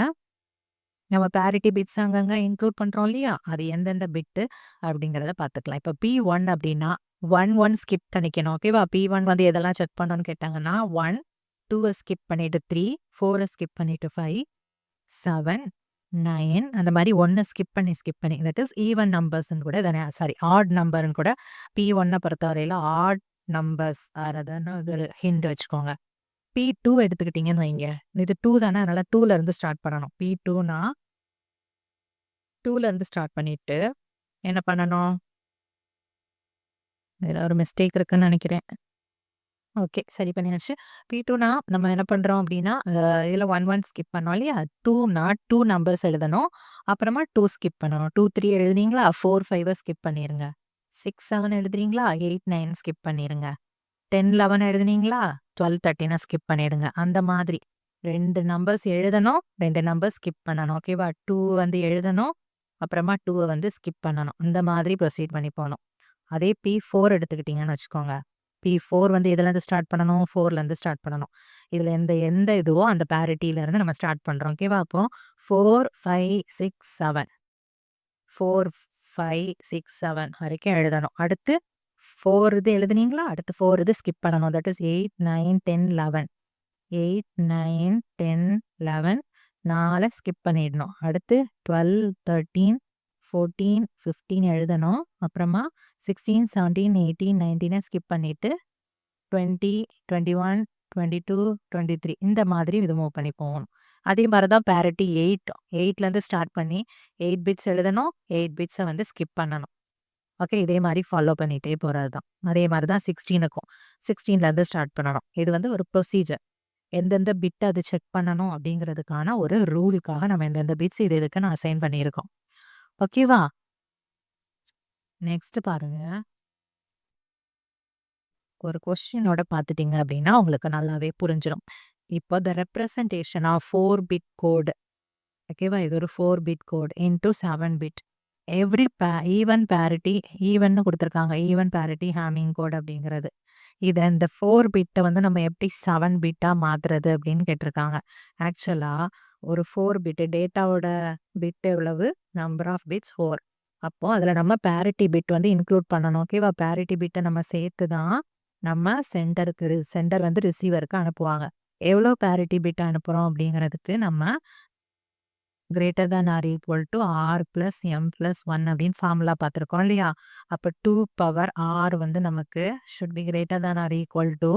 நம்ம பேரிட்டி பிட்ஸ் அங்கங்க இன்க்ளூட் பண்றோம் இல்லையா? அது எந்தெந்த பிட்டு அப்படிங்கிறத பார்த்துக்கலாம். இப்ப P1 அப்படின்னா 1 ஸ்கிப் பண்ணிக்கணும். ஓகேவா? P1 வந்து எதெல்லாம் செக் பண்ணணும்னு கேட்டாங்கன்னா 1, 2 ஸ்கிப் பண்ணிட்டு 3, 4 ஸ்கிப் பண்ணிட்டு 5, 7, 9 அந்த மாரி 1 ஸ்கிப் பண்ணி தட் இஸ் ஈவன் நம்பர்ஸ்ன்னு கூட தானே சாரி ஆட் நம்பர்ன்னு கூட P1 பொறுத்தவரையில ஆட் நம்பர்ஸ் ஆறதுன்னு ஒரு ஹிண்ட் வச்சுக்கோங்க. P2 எடுத்துக்கிட்டீங்கன்னு வைங்க. இது 2 தானே அதனால 2ல இருந்து ஸ்டார்ட் பண்ணணும். P2னா 2ல இருந்து ஸ்டார்ட் பண்ணிட்டு என்ன பண்ணணும்? இதுல ஒரு மிஸ்டேக் இருக்குன்னு நெனைக்கிறேன். ஓகே. சரி பண்ணியாச்சு. P2னா நம்ம என்ன பண்றோம் அப்டின்னா, இதுல 1 ஸ்கிப் பண்ணோம் இல்லையா? 2னா 2 நம்பர்ஸ் எழுதணும். அப்புறமா 2 ஸ்கிப் பண்ணணும். 2, 3 எழுதுனீங்களா? 4, 5 ஸ்கிப் பண்ணிருங்க. 6, 7 எழுதுறீங்களா? 8, 9 ஸ்கிப் பண்ணிருங்க. 10, 11 எழுதுனீங்களா? 12, 13 ஸ்கிப் பண்ணிடுங்க. அந்த மாதிரி 2 நம்பர்ஸ் எழுதணும். 2 நம்பர்ஸ் ஸ்கிப் பண்ணணும். ஓகேவா? 2 வந்து எழுதணும். அப்புறமா 2வ வந்து ஸ்கிப் பண்ணணும். இந்த மாதிரி ப்ரொசீட் பண்ணி போணும். அதே P4 எடுத்துக்கிட்டீங்கன்னு வச்சுக்கோங்க. P4 வந்து எதுலேருந்து ஸ்டார்ட் பண்ணணும்? 4லேருந்து ஸ்டார்ட் பண்ணணும். இதுல எந்த இதுவோ அந்த பேரிட்டில இருந்து நம்ம ஸ்டார்ட் பண்றோம். ஓகேவா? அப்போ 4, 5, 6, 7 4, 5, 6, 7 வரைக்கும் எழுதணும். அடுத்து 4 இது எழுதுனீங்களா? அடுத்து 4 இது ஸ்கிப் பண்ணணும். தட் இஸ் 8, 9, 10, 11 8, 9, 10, 11 4 ஸ்கிப் பண்ணிடணும். அடுத்து 12, 13, 14, 15 எழுதணும். அப்புறமா 16, 17, 18, 19 ஸ்கிப் பண்ணிட்டு 20, 21, 22, 23 இந்த மாதிரி இது மூவ் பண்ணி போகணும். அதே மாரி தான் பேரிட்டி 8லேருந்து ஸ்டார்ட் பண்ணி 8 பிட்ஸ் எழுதணும். 8 பிட்ஸ வந்து ஸ்கிப் பண்ணணும். ஓகே. இதே மாரி ஃபாலோ பண்ணிட்டே போறது தான். அதே மாரி தான் 16க்கும் 16லேருந்து ஸ்டார்ட் பண்ணணும். இது வந்து ஒரு ப்ரொசீஜர். எந்தெந்த பிட் அது செக் பண்ணணும் அப்படிங்கிறதுக்கான ஒரு ரூலுக்காக நம்ம எந்தெந்த பிட்ஸ் இது இதுக்கு நான் அசைன் பண்ணியிருக்கோம். ஓகேவா? நெக்ஸ்ட் பாருங்க. ஒரு கொஸ்டினோட பார்த்துட்டீங்க அப்படின்னா உங்களுக்கு நல்லாவே புரிஞ்சிடும். இப்போ the representation of 4 bit code ஓகேவா? இது ஒரு 4 bit code into 7 bit. Every even parity ஈவன்னு குடுத்துருக்காங்க. ஈவன் பேரிட்டி ஹேமிங் கோட் அப்படிங்கிறது. இந்த 4 பிட்ட வந்து நம்ம எப்படி 7 பிட்டா மாத்துறது அப்படின்னு கேட்டிருக்காங்க. ஆக்சுவலா ஒரு 4 பிட் டேட்டாவோட பிட் எவ்வளவு? Number of bits 4. அப்போ அதுல நம்ம பேரிட்டி பிட் வந்து இன்க்ளூட் பண்ணணும். ஓகேவா? பேரிட்டி பிட்ட நம்ம சேர்த்து தான் நம்ம சென்டர் வந்து ரிசீவருக்கு அனுப்புவாங்க. எவ்வளோ பேரிட்டி பிட் அனுப்புறோம் அப்படிங்கிறதுக்கு நம்ம greater than or equal to r plus m plus 1 அப்படின்னு ஃபார்முலா பார்த்துருக்கோம் இல்லையா? அப்போ 2 பவர் ஆர் வந்து நமக்கு should be greater than or equal to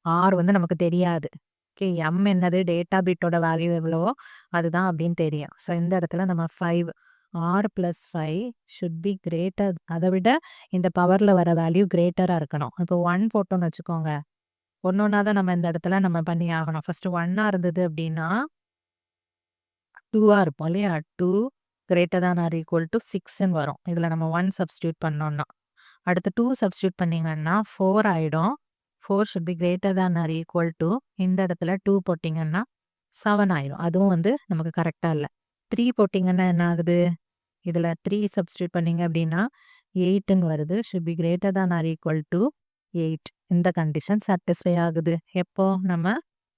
r வந்து நமக்கு தெரியாது. ஓகே, எம் என்னது? டேட்டா பிட்டோட வேல்யூ எவ்வளவோ அதுதான் அப்படின்னு தெரியும். ஸோ இந்த இடத்துல நம்ம 5 r plus 5 should be greater, அதை விட இந்த பவரில் வர வேல்யூ கிரேட்டராக இருக்கணும். இப்போ 1 போட்டோம்னு வச்சுக்கோங்க, ஒன்னொன்னா தான் நம்ம இந்த இடத்துல நம்ம பண்ணி ஆகணும். ஃபர்ஸ்ட் 1 இருந்தது அப்படின்னா 2 இருப்போம் இல்லையா? 2 greater than or equal to 6ன்னு வரும். இதில் நம்ம 1 சப்ஸ்டியூட் பண்ணோம்னா, அடுத்து 2 சப்ஸ்டியூட் பண்ணீங்கன்னா 4 ஆயிடும். 4 should be greater than or equal to, இந்த இடத்துல 2 போட்டிங்கன்னா 7 ஆயிடும். அதுவும் வந்து நமக்கு கரெக்டாக இல்லை. 3 போட்டிங்கன்னா என்ன ஆகுது? இதில் 3 சப்ஸ்டியூட் பண்ணீங்க அப்படின்னா 8ன்னு வருது. Should be greater than or equal to 8. இந்த கண்டிஷன் சாட்டிஸ்ஃபை ஆகுது. எப்போ? நம்ம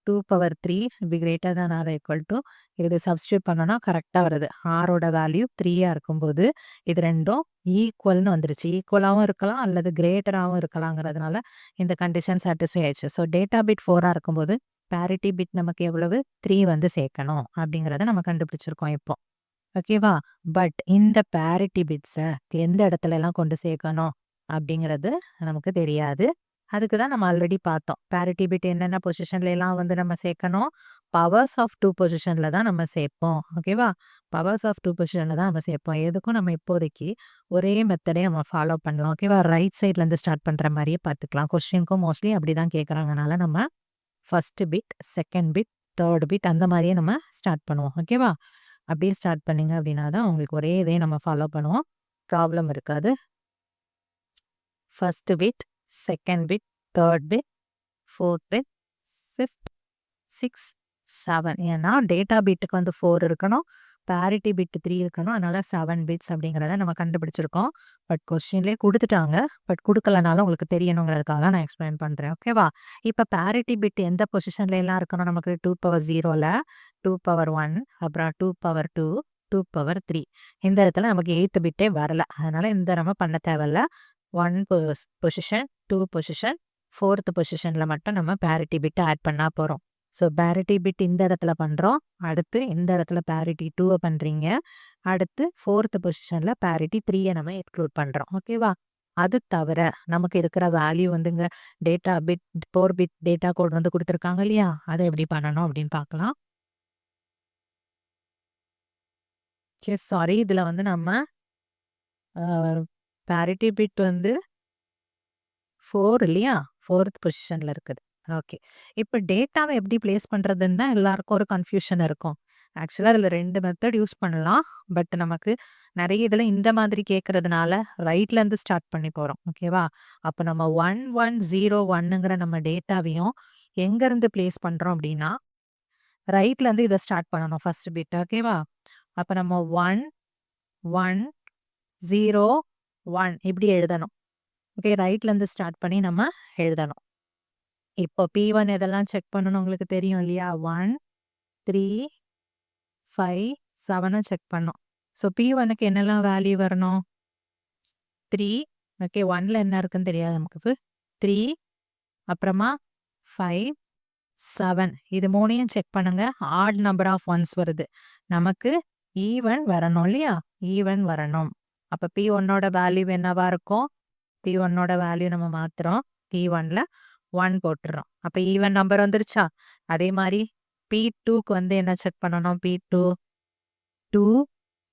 2 power 3 be greater than or equal to, இது சப்ஸ்டியூட் பண்ணோன்னா கரெக்டாக வருது. ஆரோட வேல்யூ 3யாக இருக்கும்போது இது ரெண்டும் ஈக்குவல்னு வந்துருச்சு. ஈக்குவலாகவும் இருக்கலாம் அல்லது கிரேட்டராகவும் இருக்கலாங்கிறதுனால இந்த கண்டிஷன் சாட்டிஸ்ஃபை ஆயிடுச்சு. ஸோ டேட்டா பிட் 4ஆக இருக்கும்போது பேரிட்டி பிட் நமக்கு எவ்வளவு? 3 வந்து சேர்க்கணும் அப்படிங்கிறத நம்ம கண்டுபிடிச்சிருக்கோம் இப்போ. ஓகேவா? பட் இந்த பேரிட்டி பிட்ஸை எந்த இடத்துல எல்லாம் கொண்டு சேர்க்கணும் அப்படிங்கிறது நமக்கு தெரியாது. அதுக்கு தான் நம்ம ஆல்ரெடி பார்த்தோம். பேரிட்டி பிட் என்னென்ன பொசிஷன்ல எல்லாம் வந்து நம்ம சேர்க்கணும்? பவர்ஸ் ஆஃப் 2 பொசிஷன்ல தான் நம்ம சேர்ப்போம். ஓகேவா? பவர்ஸ் ஆஃப் 2 பொசிஷன்ல தான் நம்ம சேர்ப்போம். எதுக்கும் நம்ம இப்போதைக்கு ஒரே மெத்தடே நம்ம ஃபாலோ பண்ணலாம். ஓகேவா? ரைட் சைட்ல இருந்து ஸ்டார்ட் பண்ற மாதிரியே பார்த்துக்கலாம். கொஸ்டினுக்கும் மோஸ்ட்லி அப்படிதான் கேட்குறாங்கனால நம்ம first bit, second bit, third bit அந்த மாதிரியே நம்ம ஸ்டார்ட் பண்ணுவோம். ஓகேவா? அப்படியே ஸ்டார்ட் பண்ணீங்க அப்படின்னா தான் உங்களுக்கு ஒரே இதே நம்ம ஃபாலோ பண்ணுவோம். ப்ராப்ளம் இருக்காது. First bit, second bit, third bit, fourth bit, fifth, 6, 7. ஏன்னா டேட்டா பிட்டுக்கு வந்து 4 இருக்கணும், பேரிட்டி பிட் 3 இருக்கணும். அதனால 7 பிட்ஸ் அப்படிங்கிறத நம்ம கண்டுபிடிச்சிருக்கோம். பட் கொஸ்டின்லேயே கொடுத்துட்டாங்க. பட் கொடுக்கலனாலும் உங்களுக்கு தெரியணுங்கிறதுக்காக தான் நான் எக்ஸ்பிளைன் பண்ணுறேன். ஓகேவா? இப்போ பேரிட்டி பிட் எந்த பொசிஷன்ல எல்லாம் இருக்கணும் நமக்கு? 2 பவர் 0ல, 2 பவர் 1, அப்புறம் 2 பவர் 2, 2 பவர் 3. இந்த இடத்துல நமக்கு 8th பிட்டே வரல. அதனால இந்த நம்ம பண்ண தேவையில்ல. 1 பொசிஷன், 2 பொசிஷன், 4th பொசிஷன்ல மட்டும் நம்ம பேரிட்டி பிட் ஆட் பண்ணா போகிறோம். ஸோ பேரிட்டி பிட் இந்த இடத்துல பண்ணுறோம். அடுத்து இந்த இடத்துல பேரிட்டி 2 பண்ணுறீங்க. அடுத்து 4th பொசிஷனில் பேரிட்டி 3 நம்ம இன்க்ளூட் பண்ணுறோம். ஓகேவா? அது தவிர நமக்கு இருக்கிற வேல்யூ வந்துங்க data bit 4 bit data code வந்து கொடுத்துருக்காங்க இல்லையா? அதை எப்படி பண்ணணும் அப்படின்னு பார்க்கலாம். சரி, சாரி, இதில் வந்து நம்ம பேரிட்டி பிட் வந்து 4 இல்லையா? 4th பொசிஷன்ல இருக்குது. ஓகே. இப்போ டேட்டாவை எப்படி பிளேஸ் பண்ணுறதுன்னு தான் எல்லாருக்கும் ஒரு கன்ஃபியூஷன் இருக்கும். ஆக்சுவலாக அதில் 2 மெத்தட் யூஸ் பண்ணலாம். பட் நமக்கு நிறைய இதில் இந்த மாதிரி கேட்கறதுனால ரைட்லேருந்து ஸ்டார்ட் பண்ணி போகிறோம். ஓகேவா? அப்போ நம்ம 1101ங்கிற நம்ம டேட்டாவையும் எங்கேருந்து பிளேஸ் பண்ணுறோம் அப்படின்னா ரைட்லேருந்து இதை ஸ்டார்ட் பண்ணணும் ஃபர்ஸ்ட் பிட். ஓகேவா? அப்போ நம்ம 1 1 0 1 இப்படி எழுதணும். ஓகே, ரைட்லேருந்து ஸ்டார்ட் பண்ணி நம்ம எழுதணும். இப்போ P1 எதெல்லாம் செக் பண்ணணும் உங்களுக்கு தெரியும் இல்லையா? 1 3 5 7 செக் பண்ணோம். ஸோ P1க்கு என்னெல்லாம் வேல்யூ வரணும்? 3. ஓகே, 1ல என்ன இருக்குன்னு தெரியாது நமக்கு. 3, அப்புறமா 5, 7. இது மூணையும் செக் பண்ணுங்க. ஆட் நம்பர் ஆஃப் ஒன்ஸ் வருது. நமக்கு ஈவன் வரணும் இல்லையா? ஈவன் வரணும். அப்போ P1ஓட வேல்யூ என்னவா இருக்கும்? P1ஓட வேல்யூ நம்ம மாத்துறோம். P1ல 1 போட்டுறோம். அப்போ ஈவன் நம்பர் வந்துருச்சா? அதே மாதிரி P2க்கு வந்து என்ன செக் பண்ணணும்? P2 2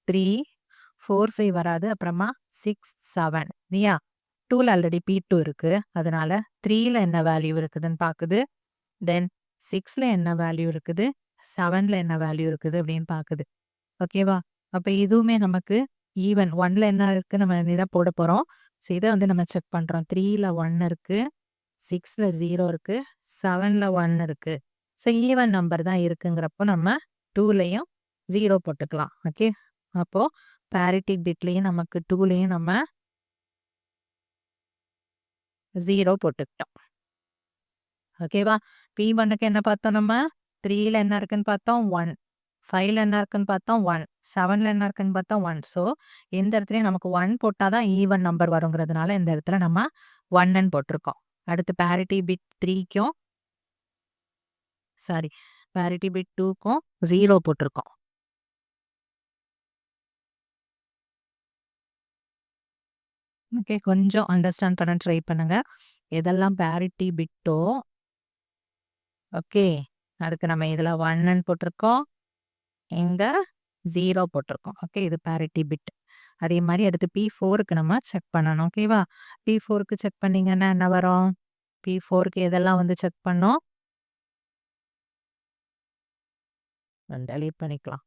3 4 5 வராது. அப்புறமா 6 7 இல்லையா? 2ல ஆல்ரெடி P2 இருக்கு. அதனால 3ல என்ன வேல்யூ இருக்குதுன்னு பார்க்குது. தென் 6ல என்ன வேல்யூ இருக்குது, 7ல என்ன வேல்யூ இருக்குது அப்படின்னு பார்க்குது. ஓகேவா? அப்போ இதுவுமே நமக்கு ஈவன். 1ல என்ன இருக்கு நம்ம இதை போட போகிறோம். ஸோ இதை வந்து நம்ம செக் பண்ணுறோம். 3ல 1 இருக்கு, 6ல 0 இருக்கு, 7ல 1 இருக்கு. ஸோ ஈவன் நம்பர் தான் இருக்குங்கிறப்போ நம்ம 2லையும் 0 போட்டுக்கலாம். ஓகே, அப்போ பேரிட்டி பிட்லையும் நமக்கு 2லையும் நம்ம 0 போட்டுக்கிட்டோம். ஓகேவா? P1க்கு என்ன பார்த்தோம் நம்ம? 3ல என்ன இருக்குன்னு பார்த்தோம்? 1. 5ல என்ன இருக்குன்னு பார்த்தா 1, 7ல என்ன இருக்குன்னு பார்த்தா 1. ஸோ எந்த இடத்துலயும் நமக்கு 1 போட்டா தான் ஈவன் நம்பர் வருங்கிறதுனால இந்த இடத்துல நம்ம 1ன்னு போட்டிருக்கோம். அடுத்து பேரிட்டி பிட் 3க்கும் சாரி பேரிட்டி பிட் 2க்கும் 0 போட்டிருக்கோம். ஓகே, கொஞ்சம் அண்டர்ஸ்டாண்ட் பண்ண ட்ரை பண்ணுங்க. எதெல்லாம் பேரிட்டி பிட்டோ ஓகே, அதுக்கு நம்ம இதில் 1ன்னு போட்டிருக்கோம், இங்க 0 போட்டிருக்கோம். ஓகே, இது பேரிட்டி பிட். அதே மாதிரி அடுத்து P4க்கு நம்ம செக் பண்ணணும். ஓகேவா? P4க்கு செக் பண்ணீங்கன்னா என்ன வரும்? P4க்கு எதெல்லாம் வந்து செக் பண்ணோம்? டெலீட் பண்ணிக்கலாம்.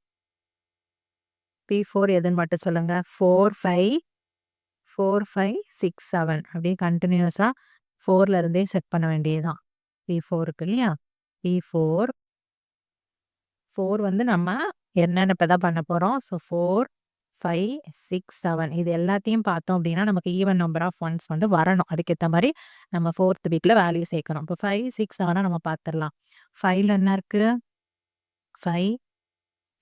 P4 எதுன்னு மட்டும் சொல்லுங்க. 4, 5, 6, 7 அப்படியே கண்டினியூஸா 4ல இருந்தே செக் பண்ண வேண்டியதுதான். P4க்கு இல்லையா? P4 வந்து நம்ம என்னென்ன இப்போ தான் பண்ண போகிறோம். ஸோ 4, 5, 6, 7 இது எல்லாத்தையும் பார்த்தோம் அப்படின்னா நமக்கு ஈவன் நம்பர் ஆஃப் ஒன்ஸ் வந்து வரணும். அதுக்கேற்ற மாதிரி நம்ம 4th பிட்டில் வேல்யூ சேர்க்கணும். இப்போ 5, 6, 7 நம்ம பார்த்துடலாம். 5ல என்ன இருக்கு? 5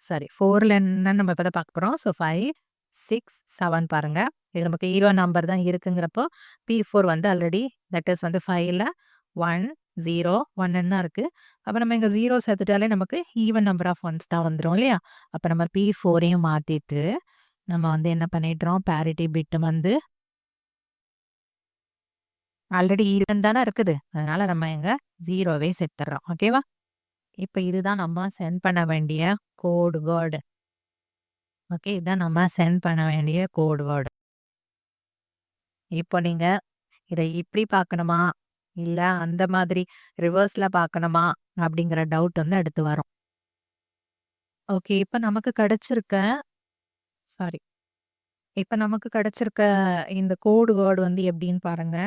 சாரி 4ல என்ன நம்ம இப்போ தான் பார்க்க போகிறோம். ஸோ 5, 6, 7 பாருங்க. இது நமக்கு ஈவன் நம்பர் தான் இருக்குங்கிறப்போ P4 வந்து ஆல்ரெடி தட் இஸ் வந்து 5ல 1, 0, 1ன்னு தான் இருக்கு. அப்போ நம்ம இங்கே 0 சேர்த்துட்டாலே நமக்கு ஈவன் நம்பர் ஆஃப் ஒன்ஸ் தான் வந்துடும் இல்லையா? அப்போ நம்ம P4ஐயும் மாற்றிட்டு நம்ம வந்து என்ன பண்ணிடுறோம்? பேரிட்டி பிட் வந்து ஆல்ரெடி ஈவன் தானே இருக்குது. அதனால நம்ம இங்கே 0வே சேர்த்துடுறோம். ஓகேவா? இப்போ இதுதான் நம்ம சென்ட் பண்ண வேண்டிய கோட் வேர்டு. ஓகே, இதுதான் நம்ம சென்ட் பண்ண வேண்டிய கோட் வேர்டு. இப்போ நீங்க இதை இப்படி பார்க்கணுமா, இல்லை அந்த மாதிரி ரிவர்ஸ்ல பார்க்கணுமா அப்படிங்கிற டவுட் வந்து அடுத்து வரும். ஓகே, இப்போ நமக்கு கிடைச்சிருக்க சாரி இப்போ நமக்கு கிடைச்சிருக்க இந்த கோடு வேர்டு வந்து எப்படின்னு பாருங்க.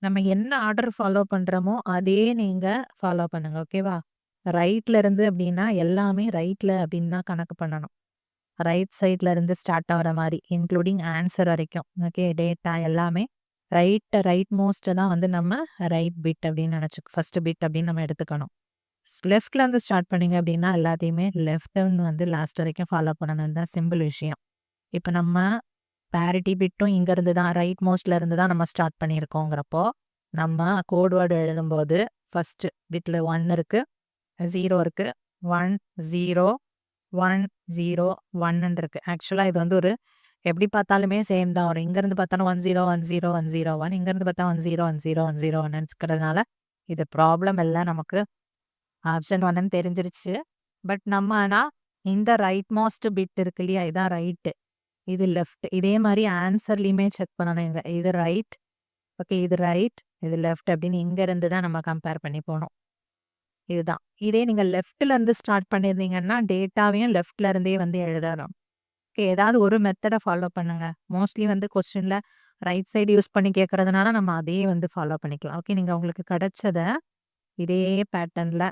நம்ம என்ன ஆர்டர் ஃபாலோ பண்றோமோ அதே நீங்க ஃபாலோ பண்ணுங்க. ஓகேவா? ரைட்ல இருந்து அப்படின்னா எல்லாமே ரைட்ல அப்படின்னு தான் கணக்கு பண்ணணும். ரைட் சைட்ல இருந்து ஸ்டார்ட் ஆகிற மாதிரி இன்க்ளூடிங் ஆன்சர் வரைக்கும். ஓகே, டேட்டா எல்லாமே ரைட் மோஸ்ட் தான் வந்து நம்ம ரைட் பிட் அப்படின்னு ஃபர்ஸ்ட் பிட் அப்படின்னு நம்ம எடுத்துக்கணும். லெஃப்ட்ல இருந்து ஸ்டார்ட் பண்ணீங்க அப்படின்னா எல்லாத்தையுமே லெஃப்ட்னு வந்து லாஸ்ட் வரைக்கும் ஃபாலோ பண்ணணும் தான் சிம்பிள் விஷயம். இப்போ நம்ம பேரிட்டி பிட்டும் இங்கேருந்து தான் ரைட் மோஸ்ட்ல இருந்து தான் நம்ம ஸ்டார்ட் பண்ணியிருக்கோங்கிறப்போ நம்ம கோட் வேர்டு எழுதும்போது ஃபர்ஸ்ட் பிட்ல 1 இருக்கு, 0 இருக்கு, 1, 0, 1, 0, 1 இருக்கு. ஆக்சுவலாக இது வந்து ஒரு எப்படி பார்த்தாலுமே சேம் தான் வரும். இங்கேருந்து பார்த்தாலும் 1, 0, 1, 0, 1, 0, 1 இங்கேருந்து பார்த்தா 1, 0, 1, 0, 1, 0, 1 இருக்கிறதுனால இது ப்ராப்ளம் எல்லாம் நமக்கு ஆப்ஷன் 1ன்னு தெரிஞ்சிருச்சு. பட் நம்ம ஆனால் இந்த ரைட் மோஸ்ட் பிட் இருக்கு இல்லையா, இதான் ரைட்டு, இது லெஃப்ட். இதே மாதிரி ஆன்சர்லையுமே செக் பண்ணணும். இது ரைட், ஓகே, இது ரைட், இது லெஃப்ட் அப்படின்னு இங்கேருந்து தான் நம்ம கம்பேர் பண்ணி போகணும். இதுதான். இதே நீங்கள் லெஃப்ட்ல இருந்து ஸ்டார்ட் பண்ணியிருந்தீங்கன்னா டேட்டாவையும் லெஃப்ட்ல இருந்தே வந்து எழுதணும். ஓகே, ஏதாவது ஒரு மெத்தடை ஃபாலோ பண்ணுங்க. மோஸ்ட்லி வந்து கொஸ்டின்ல ரைட் சைடு யூஸ் பண்ணி கேட்கறதுனால நம்ம அதே வந்து ஃபாலோ பண்ணிக்கலாம். ஓகே, நீங்கள் உங்களுக்கு கிடைச்சத இதே பேட்டர்ன்ல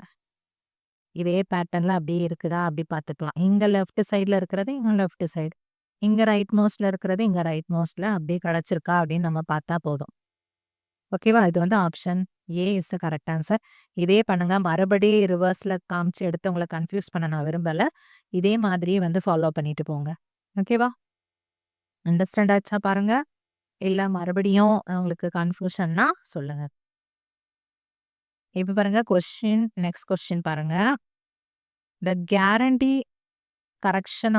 அப்படியே இருக்குதா அப்படி பார்த்துக்கலாம். இங்கே லெஃப்ட் சைடில் இருக்கிறது இங்கே லெஃப்ட் சைடு, இங்கே ரைட் மோஸ்ட்ல இருக்கிறது இங்கே ரைட் மோஸ்ட்ல அப்படியே கிடைச்சிருக்கா அப்படின்னு நம்ம பார்த்தா போதும். ஓகேவா? இது வந்து option A is the correct answer. இதே பண்ணுங்க. மறுபடியும் ரிவர்ஸ்ல காமிச்சு எடுத்து உங்களை கன்ஃபியூஸ் பண்ண நான் விரும்பல. இதே மாதிரியே வந்து ஃபாலோ பண்ணிட்டு போங்க. ஓகேவா? அண்டர்ஸ்டாண்ட் ஆச்சா பாருங்க. இல்ல மறுபடியும் உங்களுக்கு கன்ஃபியூஷன்னா சொல்லுங்க. இப்ப பாருங்க நெக்ஸ்ட் கொஸ்டின் பாருங்க. The guarantee correction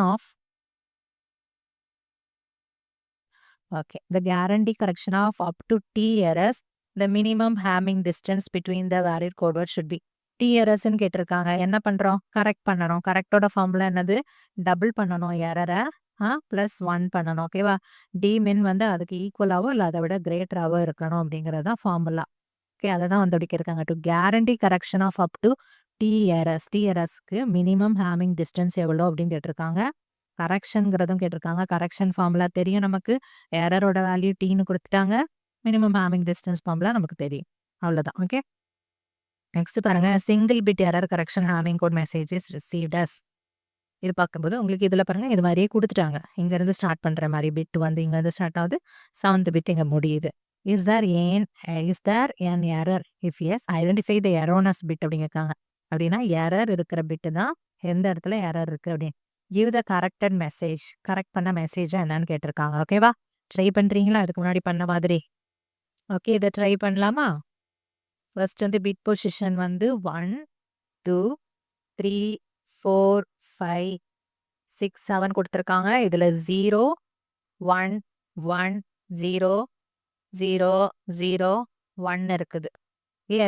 of up to t errors, the minimum hamming distance between the varied code word should be t errorsன்னு கேட்டிருக்காங்க. என்ன பண்றோம்? கரெக்ட் பண்ணணும். கரெக்டோட ஃபார்முலா என்னது? டபுள் பண்ணணும் எரரை, +1 பண்ணணும். ஓகேவா? டி மின் வந்து அதுக்கு ஈக்குவலாவோ இல்லை அதை விட கிரேட்டராவோ இருக்கணும் அப்படிங்கிறது தான் ஃபார்முலா. ஓகே, அதை தான் வந்து இருக்காங்க. To guarantee correction of up to t எரர்ஸ்க்கு மினிமம் ஹேமிங் டிஸ்டன்ஸ் எவ்வளோ அப்படின்னு கேட்டிருக்காங்க. கரெக்ஷன்ங்கிறதும் கேட்டிருக்காங்க. கரெக்ஷன் ஃபார்முலா தெரியும் நமக்கு. எரரோட வேல்யூ டீன்னு கொடுத்துட்டாங்க. மினிமம் ஹேமிங் டிஸ்டன்ஸ் ஃபார்முலா நமக்கு தெரியும். அவ்வளோதான். ஓகே, நெக்ஸ்ட் பாருங்க. Single bit error correction having code messages received as. இது பார்க்கும்போது உங்களுக்கு இதில் பாருங்க இது மாதிரியே கொடுத்துட்டாங்க. இங்கேருந்து ஸ்டார்ட் பண்ணுற மாதிரி பிட் வந்து இங்கேருந்து ஸ்டார்ட் ஆகுது, 7th பிட் இங்கே முடியுது. Is there an error? If yes identify the erroneous bit அப்படிங்கிருக்காங்க. அப்படின்னா எரர் இருக்கிற பிட்டு தான் எந்த இடத்துல எரர் இருக்கு அப்படின்னு. Give the corrected message. Correct பண்ண மெசேஜா என்னன்னு கேட்டிருக்காங்க. ஓகேவா? ட்ரை பண்றீங்களா? அதுக்கு முன்னாடி பண்ண மாதிரி. ஓகே, இதை ட்ரை பண்ணலாமா? ஃபர்ஸ்ட் வந்து பிட் பொசிஷன் வந்து 1 2 3 4 5 6 7 கொடுத்துருக்காங்க. இதுல 0 1 1 0 0 0 1 இருக்குது.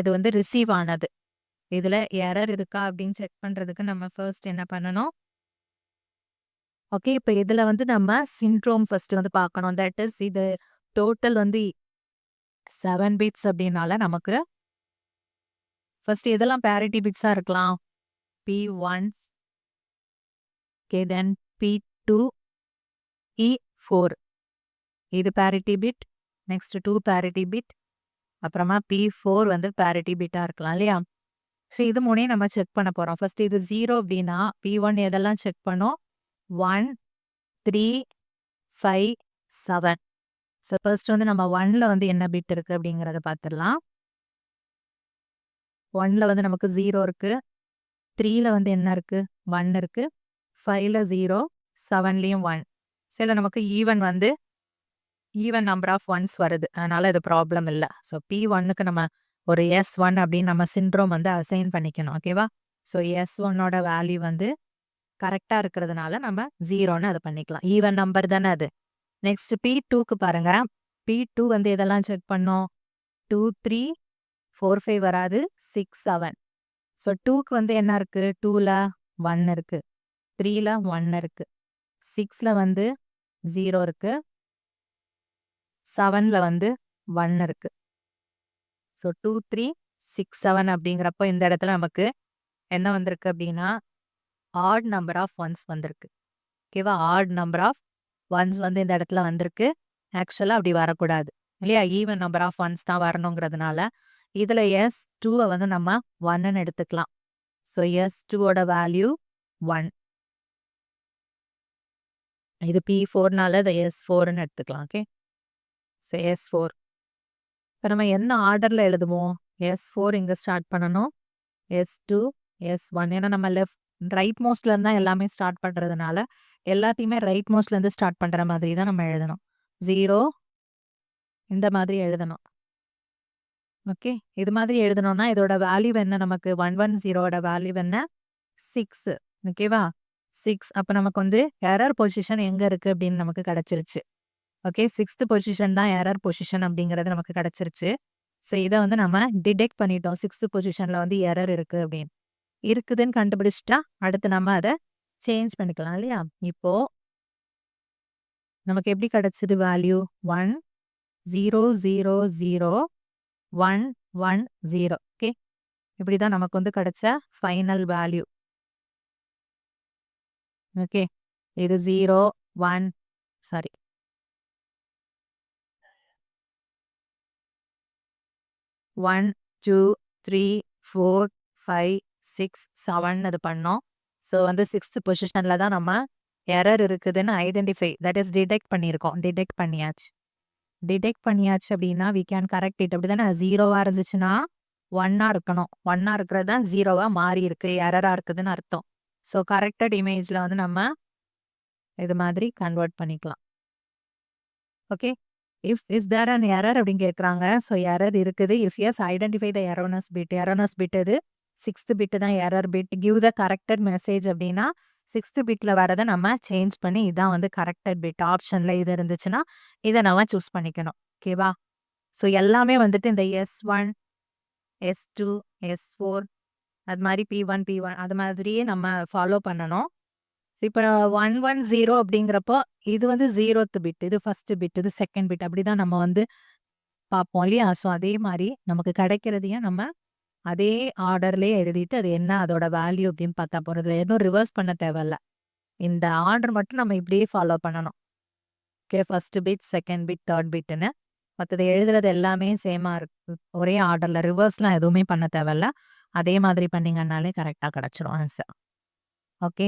இது வந்து ரிசீவ் ஆனது. இதுல எரர் இருக்கா அப்படின்னு செக் பண்றதுக்கு நம்ம ஃபர்ஸ்ட் என்ன பண்ணணும்? ஓகே, இப்போ இதுல வந்து நம்ம சிண்ட்ரோம் ஃபர்ஸ்ட் வந்து பார்க்கணும். தட் இஸ் இது டோட்டல் வந்து 7 பிட்ஸ் அப்படின்னால நமக்கு ஃபர்ஸ்ட் இதெல்லாம் பேரிட்டி பிட்ஸா இருக்கலாம். P1 ஓகே, தென் P2 E4 இது parity bit. Next 2 parity bit. அப்புறமா P4 வந்து பேரிட்டி பிட்டா இருக்கலாம் இல்லையா? ஸோ இது மூணையும் நம்ம செக் பண்ண போறோம். ஃபர்ஸ்ட் இது 0 அப்படின்னா P1 எதெல்லாம் செக் பண்ணோம்? 1 3 5 7. ஸோ ஃபர்ஸ்ட் வந்து நம்ம 1ல வந்து என்ன பிட் இருக்கு அப்படிங்கிறத பார்த்துடலாம். 1ல வந்து நமக்கு 0 இருக்கு. 3ல வந்து என்ன இருக்கு? 1 இருக்கு. 5ல 0, 7லயும் 1. ஸோ இதில் நமக்கு ஈவன் நம்பர் ஆஃப் ஒன்ஸ் வருது. அதனால இது ப்ராப்ளம் இல்லை. ஸோ P1க்கு நம்ம ஒரு S1 அப்படின்னு நம்ம சிண்ட்ரோம் வந்து அசைன் பண்ணிக்கணும். ஓகேவா? ஸோ S1ஓட வேல்யூ வந்து கரெக்டாக இருக்கிறதுனால நம்ம 0ன்னு அதை பண்ணிக்கலாம். ஈவன் நம்பர் தானே அது. நெக்ஸ்ட் P2க்கு பாருங்க. P2 வந்து இதெல்லாம் செக் பண்ணோம். 2 3 4 5 வராது. 6 7. ஸோ 2க்கு வந்து என்ன இருக்கு? 2ல 1 இருக்கு. 3ல 1 இருக்கு. 6ல வந்து 0 இருக்கு. 7ல வந்து 1 இருக்கு. ஸோ 2 3 6 7 அப்படிங்கிறப்போ இந்த இடத்துல நமக்கு என்ன வந்திருக்கு அப்படின்னா ஆட் நம்பர் ஆஃப் ஒன்ஸ் வந்திருக்கு. ஓகேவா? ஆட் நம்பர் ஆஃப் ஒன்ஸ் வந்து இந்த இடத்துல வந்திருக்கு. ஆக்சுவலாக அப்படி வரக்கூடாது இல்லையா? ஈவன் நம்பர் ஆஃப் ஒன்ஸ் தான் வரணுங்கிறதுனால இதில் S2 வந்து நம்ம 1ன்னு எடுத்துக்கலாம். ஸோ S2ஓட வேல்யூ 1. இது P4னால இதை S4ன்னு எடுத்துக்கலாம். Okay, so S4. இப்போ நம்ம என்ன ஆர்டரில் எழுதுவோம்? S4 இங்கே ஸ்டார்ட் பண்ணணும். S2 S1. ஏன்னா நம்ம ரைட் மோஸ்ட்லேருந்து தான் எல்லாமே ஸ்டார்ட் பண்ணுறதுனால எல்லாத்தையுமே ரைட் மோஸ்ட்லேருந்து ஸ்டார்ட் பண்ணுற மாதிரி தான் நம்ம எழுதணும். 0 இந்த மாதிரி எழுதணும். ஓகே, இது மாதிரி எழுதணும்னா இதோட வேல்யூ என்ன? நமக்கு 110ஓட வேல்யூ என்ன? 6. ஓகேவா? 6. அப்போ நமக்கு வந்து எரர் பொசிஷன் எங்கே இருக்குது அப்படின்னு நமக்கு கிடச்சிருச்சு. ஓகே, 6th பொசிஷன் தான் எரர் பொசிஷன் அப்படிங்கிறது நமக்கு கிடச்சிருச்சு. ஸோ இதை வந்து நம்ம டிடெக்ட் பண்ணிட்டோம். 6th பொசிஷனில் வந்து எரர் இருக்குது அப்படின்னு. இருக்குதுன்னு கண்டுபிடிச்சிட்டா அடுத்து நம்ம அதை சேஞ்ச் பண்ணிக்கலாம் இல்லையா? இப்போ நமக்கு எப்படி கிடைச்சது வேல்யூ? 1 0 0 0 1 1 0. ஓகே, இப்படி தான் நமக்கு வந்து கிடைச்ச ஃபைனல் வேல்யூ. ஓகே, இது 0 1 சாரி 1 2 3 4 5 6 7 அது பண்ணோம். ஸோ வந்து 6th பொசிஷனில் தான் நம்ம எரர் இருக்குதுன்னு ஐடென்டிஃபை தட் இஸ் டிடெக்ட் பண்ணியிருக்கோம். டிடெக்ட் பண்ணியாச்சு அப்படின்னா வி கேன் கரெக்ட் இட். அப்படி தானே? 0வா இருந்துச்சுன்னா 1ஆ இருக்கணும். 1ஆ இருக்கிறது தான் 0வா மாறி இருக்கு, எரரா இருக்குதுன்னு அர்த்தம். ஸோ கரெக்டட் இமேஜில் வந்து நம்ம இது மாதிரி கன்வெர்ட் பண்ணிக்கலாம். Okay, is there an error அப்படின்னு கேட்குறாங்க. ஸோ எரர் இருக்குது. If yes identify the erroneous bit. Erroneous bit இது 6th பிட் தான் error bit. Give the corrected message அப்படின்னா 6th பிட்ல வரதை நம்ம சேஞ்ச் பண்ணி இதான் வந்து கரெக்டட் பிட். ஆப்ஷனில் இது இருந்துச்சுன்னா இதை நம்ம சூஸ் பண்ணிக்கணும். ஓகேவா? ஸோ எல்லாமே வந்துட்டு இந்த S1 S2 S4 அது மாதிரி P1 P1 அது மாதிரியே நம்ம ஃபாலோ பண்ணணும். இப்போ 110 அப்படிங்கிறப்போ இது வந்து 0th பிட், இது ஃபர்ஸ்ட் பிட், இது செகண்ட் பிட், அப்படிதான் நம்ம வந்து பார்ப்போம் இல்லையா? ஸோ அதே மாதிரி நமக்கு கிடைக்கிறதையும் நம்ம அதே ஆர்டர்லேயே எழுதிட்டு அது என்ன அதோட வேல்யூ அப்படின்னு பார்த்தா போகிறது. எதுவும் ரிவர்ஸ் பண்ண தேவையில்ல. இந்த ஆர்டர் மட்டும் நம்ம இப்படியே ஃபாலோ பண்ணணும். Okay, first bit second bit third பிட்னு மற்றது எழுதுறது எல்லாமே சேமாக இருக்கு. ஒரே ஆர்டரில் ரிவர்ஸ்லாம் எதுவுமே பண்ண தேவையில்ல. அதே மாதிரி பண்ணிங்கன்னாலே கரெக்டாக கிடச்சிரும் answer. Okay,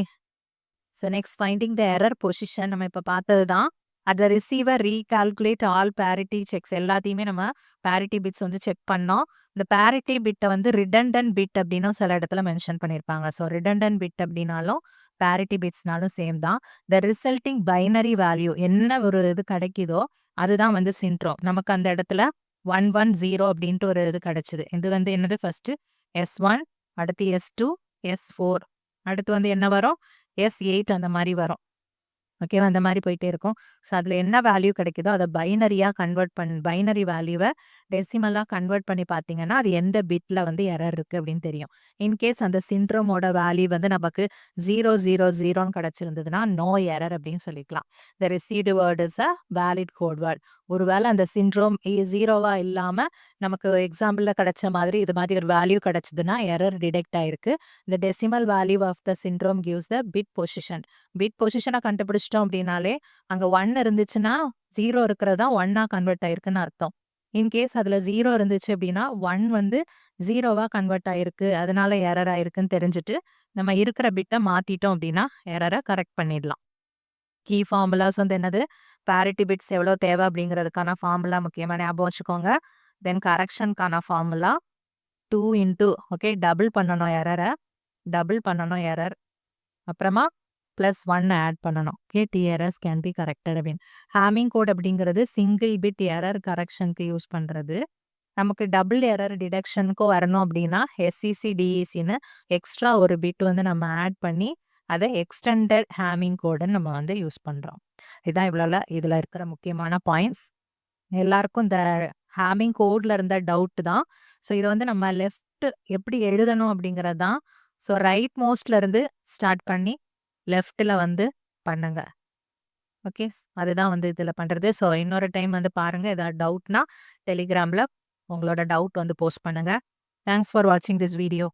so next finding the error position நம்ம இப்போ பார்த்தது தான். அத ரிசீவர் ரீகால்குலேட் ஆல் பேரிட்டி செக்ஸ் எல்லாத்தையுமே நம்ம பேரிட்டி பிட்ஸ் வந்து செக் பண்ணோம். இந்த பேரிட்டி பிட்ட வந்து ரிடண்டன்ட் பிட் அப்படின்னும் சில இடத்துல மென்ஷன் பண்ணியிருப்பாங்க. ஸோ ரிடண்டன்ட் பிட் அப்படின்னாலும் பேரிட்டி பிட்ஸ்னாலும் சேம் தான். த ரிசல்ட்டிங் பைனரி வேல்யூ என்ன ஒரு இது கிடைக்குதோ அதுதான் வந்து சின்ட்ரோம். நமக்கு அந்த இடத்துல 110 அப்படின்ட்டு ஒரு இது கிடைச்சது. இது வந்து என்னது ஃபர்ஸ்ட் S1 அடுத்து S2 S4 அடுத்து வந்து என்ன வரும் S8 அந்த மாதிரி வரும். ஓகேவா? அந்த மாரி போயிட்டே இருக்கும். ஸோ, அதில என்ன வேல்யூ கிடைக்குதோ, அத பைனரியா கன்வெர்ட் பைனரி வேல்யூவ டெசிமலா கன்வெர்ட் பண்ணி பார்த்தீங்கன்னா, அது எந்த பிட்ல வந்து எரர் இருக்கு அப்படின்னு தெரியும். இன்கேஸ் அந்த சிண்ட்ரோமோட வேல்யூ வந்து நமக்கு 000ன்னு கிடைச்சிருந்ததுன்னா, நோ எரர் அப்படின்னு சொல்லிக்கலாம். The received word is a valid code word. ஒருவேள அந்த சிண்ட்ரோம் 0வா இல்லாம நமக்கு எக்ஸாம்பிள்ல கிடைச்ச மாதிரி இது மாதிரி ஒரு வேல்யூ கிடைச்சதுன்னா, எரர் டிடெக்ட் ஆயிருக்கு. The decimal value of the syndrome gives the bit position. Bit பொசிஷன கண்டுபிடிச்சிட்டோம் அப்படின்னாலே, அங்க 1 இருந்துச்சுன்னா, 0 இருக்கிறது தான் 1ஆ கன்வெர்ட் ஆயிருக்குன்னு அர்த்தம். இன்கேஸ் அதுல 0 இருந்துச்சு அப்படின்னா, 1 வந்து 0வா கன்வெர்ட் ஆயிருக்கு. அதனால எரர் ஆயிருக்குன்னு தெரிஞ்சுட்டு, நம்ம இருக்கிற பிட்ட மாத்திட்டோம் அப்படின்னா, எரர கரெக்ட் பண்ணிடலாம். கீ ஃபார்முலாஸ் வந்து என்னது? பேரிட்டி பிட்ஸ் எவ்வளோ தேவை அப்படிங்கிறதுக்கான ஃபார்முலா முக்கியமா ஞாபகம் வச்சுக்கோங்க. தென் கரெக்ஷன்க்கான ஃபார்முலா 2 இன்டூ ஓகே டபுள் பண்ணணும் எரர. டபுள் பண்ணணும் எரர். அப்புறமா +1 ஆட் பண்ணணும். Okay t errors can be corrected அப்படின்னு. ஹேமிங் கோட் அப்படிங்கிறது சிங்கிள் பிட் எரர் கரெக்ஷனுக்கு யூஸ் பண்றது. நமக்கு டபுள் எரர் டிடெக்ஷனுக்கும் வரணும் அப்படின்னா எஸ்இசி, டிஇசின்னு எக்ஸ்ட்ரா ஒரு பிட் வந்து நம்ம ஆட் பண்ணி அதை எக்ஸ்டெண்டட் ஹேமிங் கோடுன்னு நம்ம வந்து யூஸ் பண்றோம். இதான் இதுல இருக்கிற முக்கியமான பாயிண்ட்ஸ். எல்லாருக்கும் இந்த ஹேமிங் கோட்ல இருந்த டவுட் தான். ஸோ இதை வந்து நம்ம லெஃப்ட் எப்படி எழுதணும் அப்படிங்கிறது தான். ஸோ ரைட் மோஸ்ட்ல இருந்து ஸ்டார்ட் பண்ணி லெஃப்ட்ல வந்து பண்ணுங்க. ஓகே. அதுதான் வந்து இதுல பண்றது. ஸோ இன்னொரு டைம் வந்து பாருங்க. ஏதாவது டவுட்னா டெலிகிராம்ல உங்களோட டவுட் வந்து போஸ்ட் பண்ணுங்க. தேங்க்ஸ் ஃபார் வாட்சிங் திஸ் வீடியோ.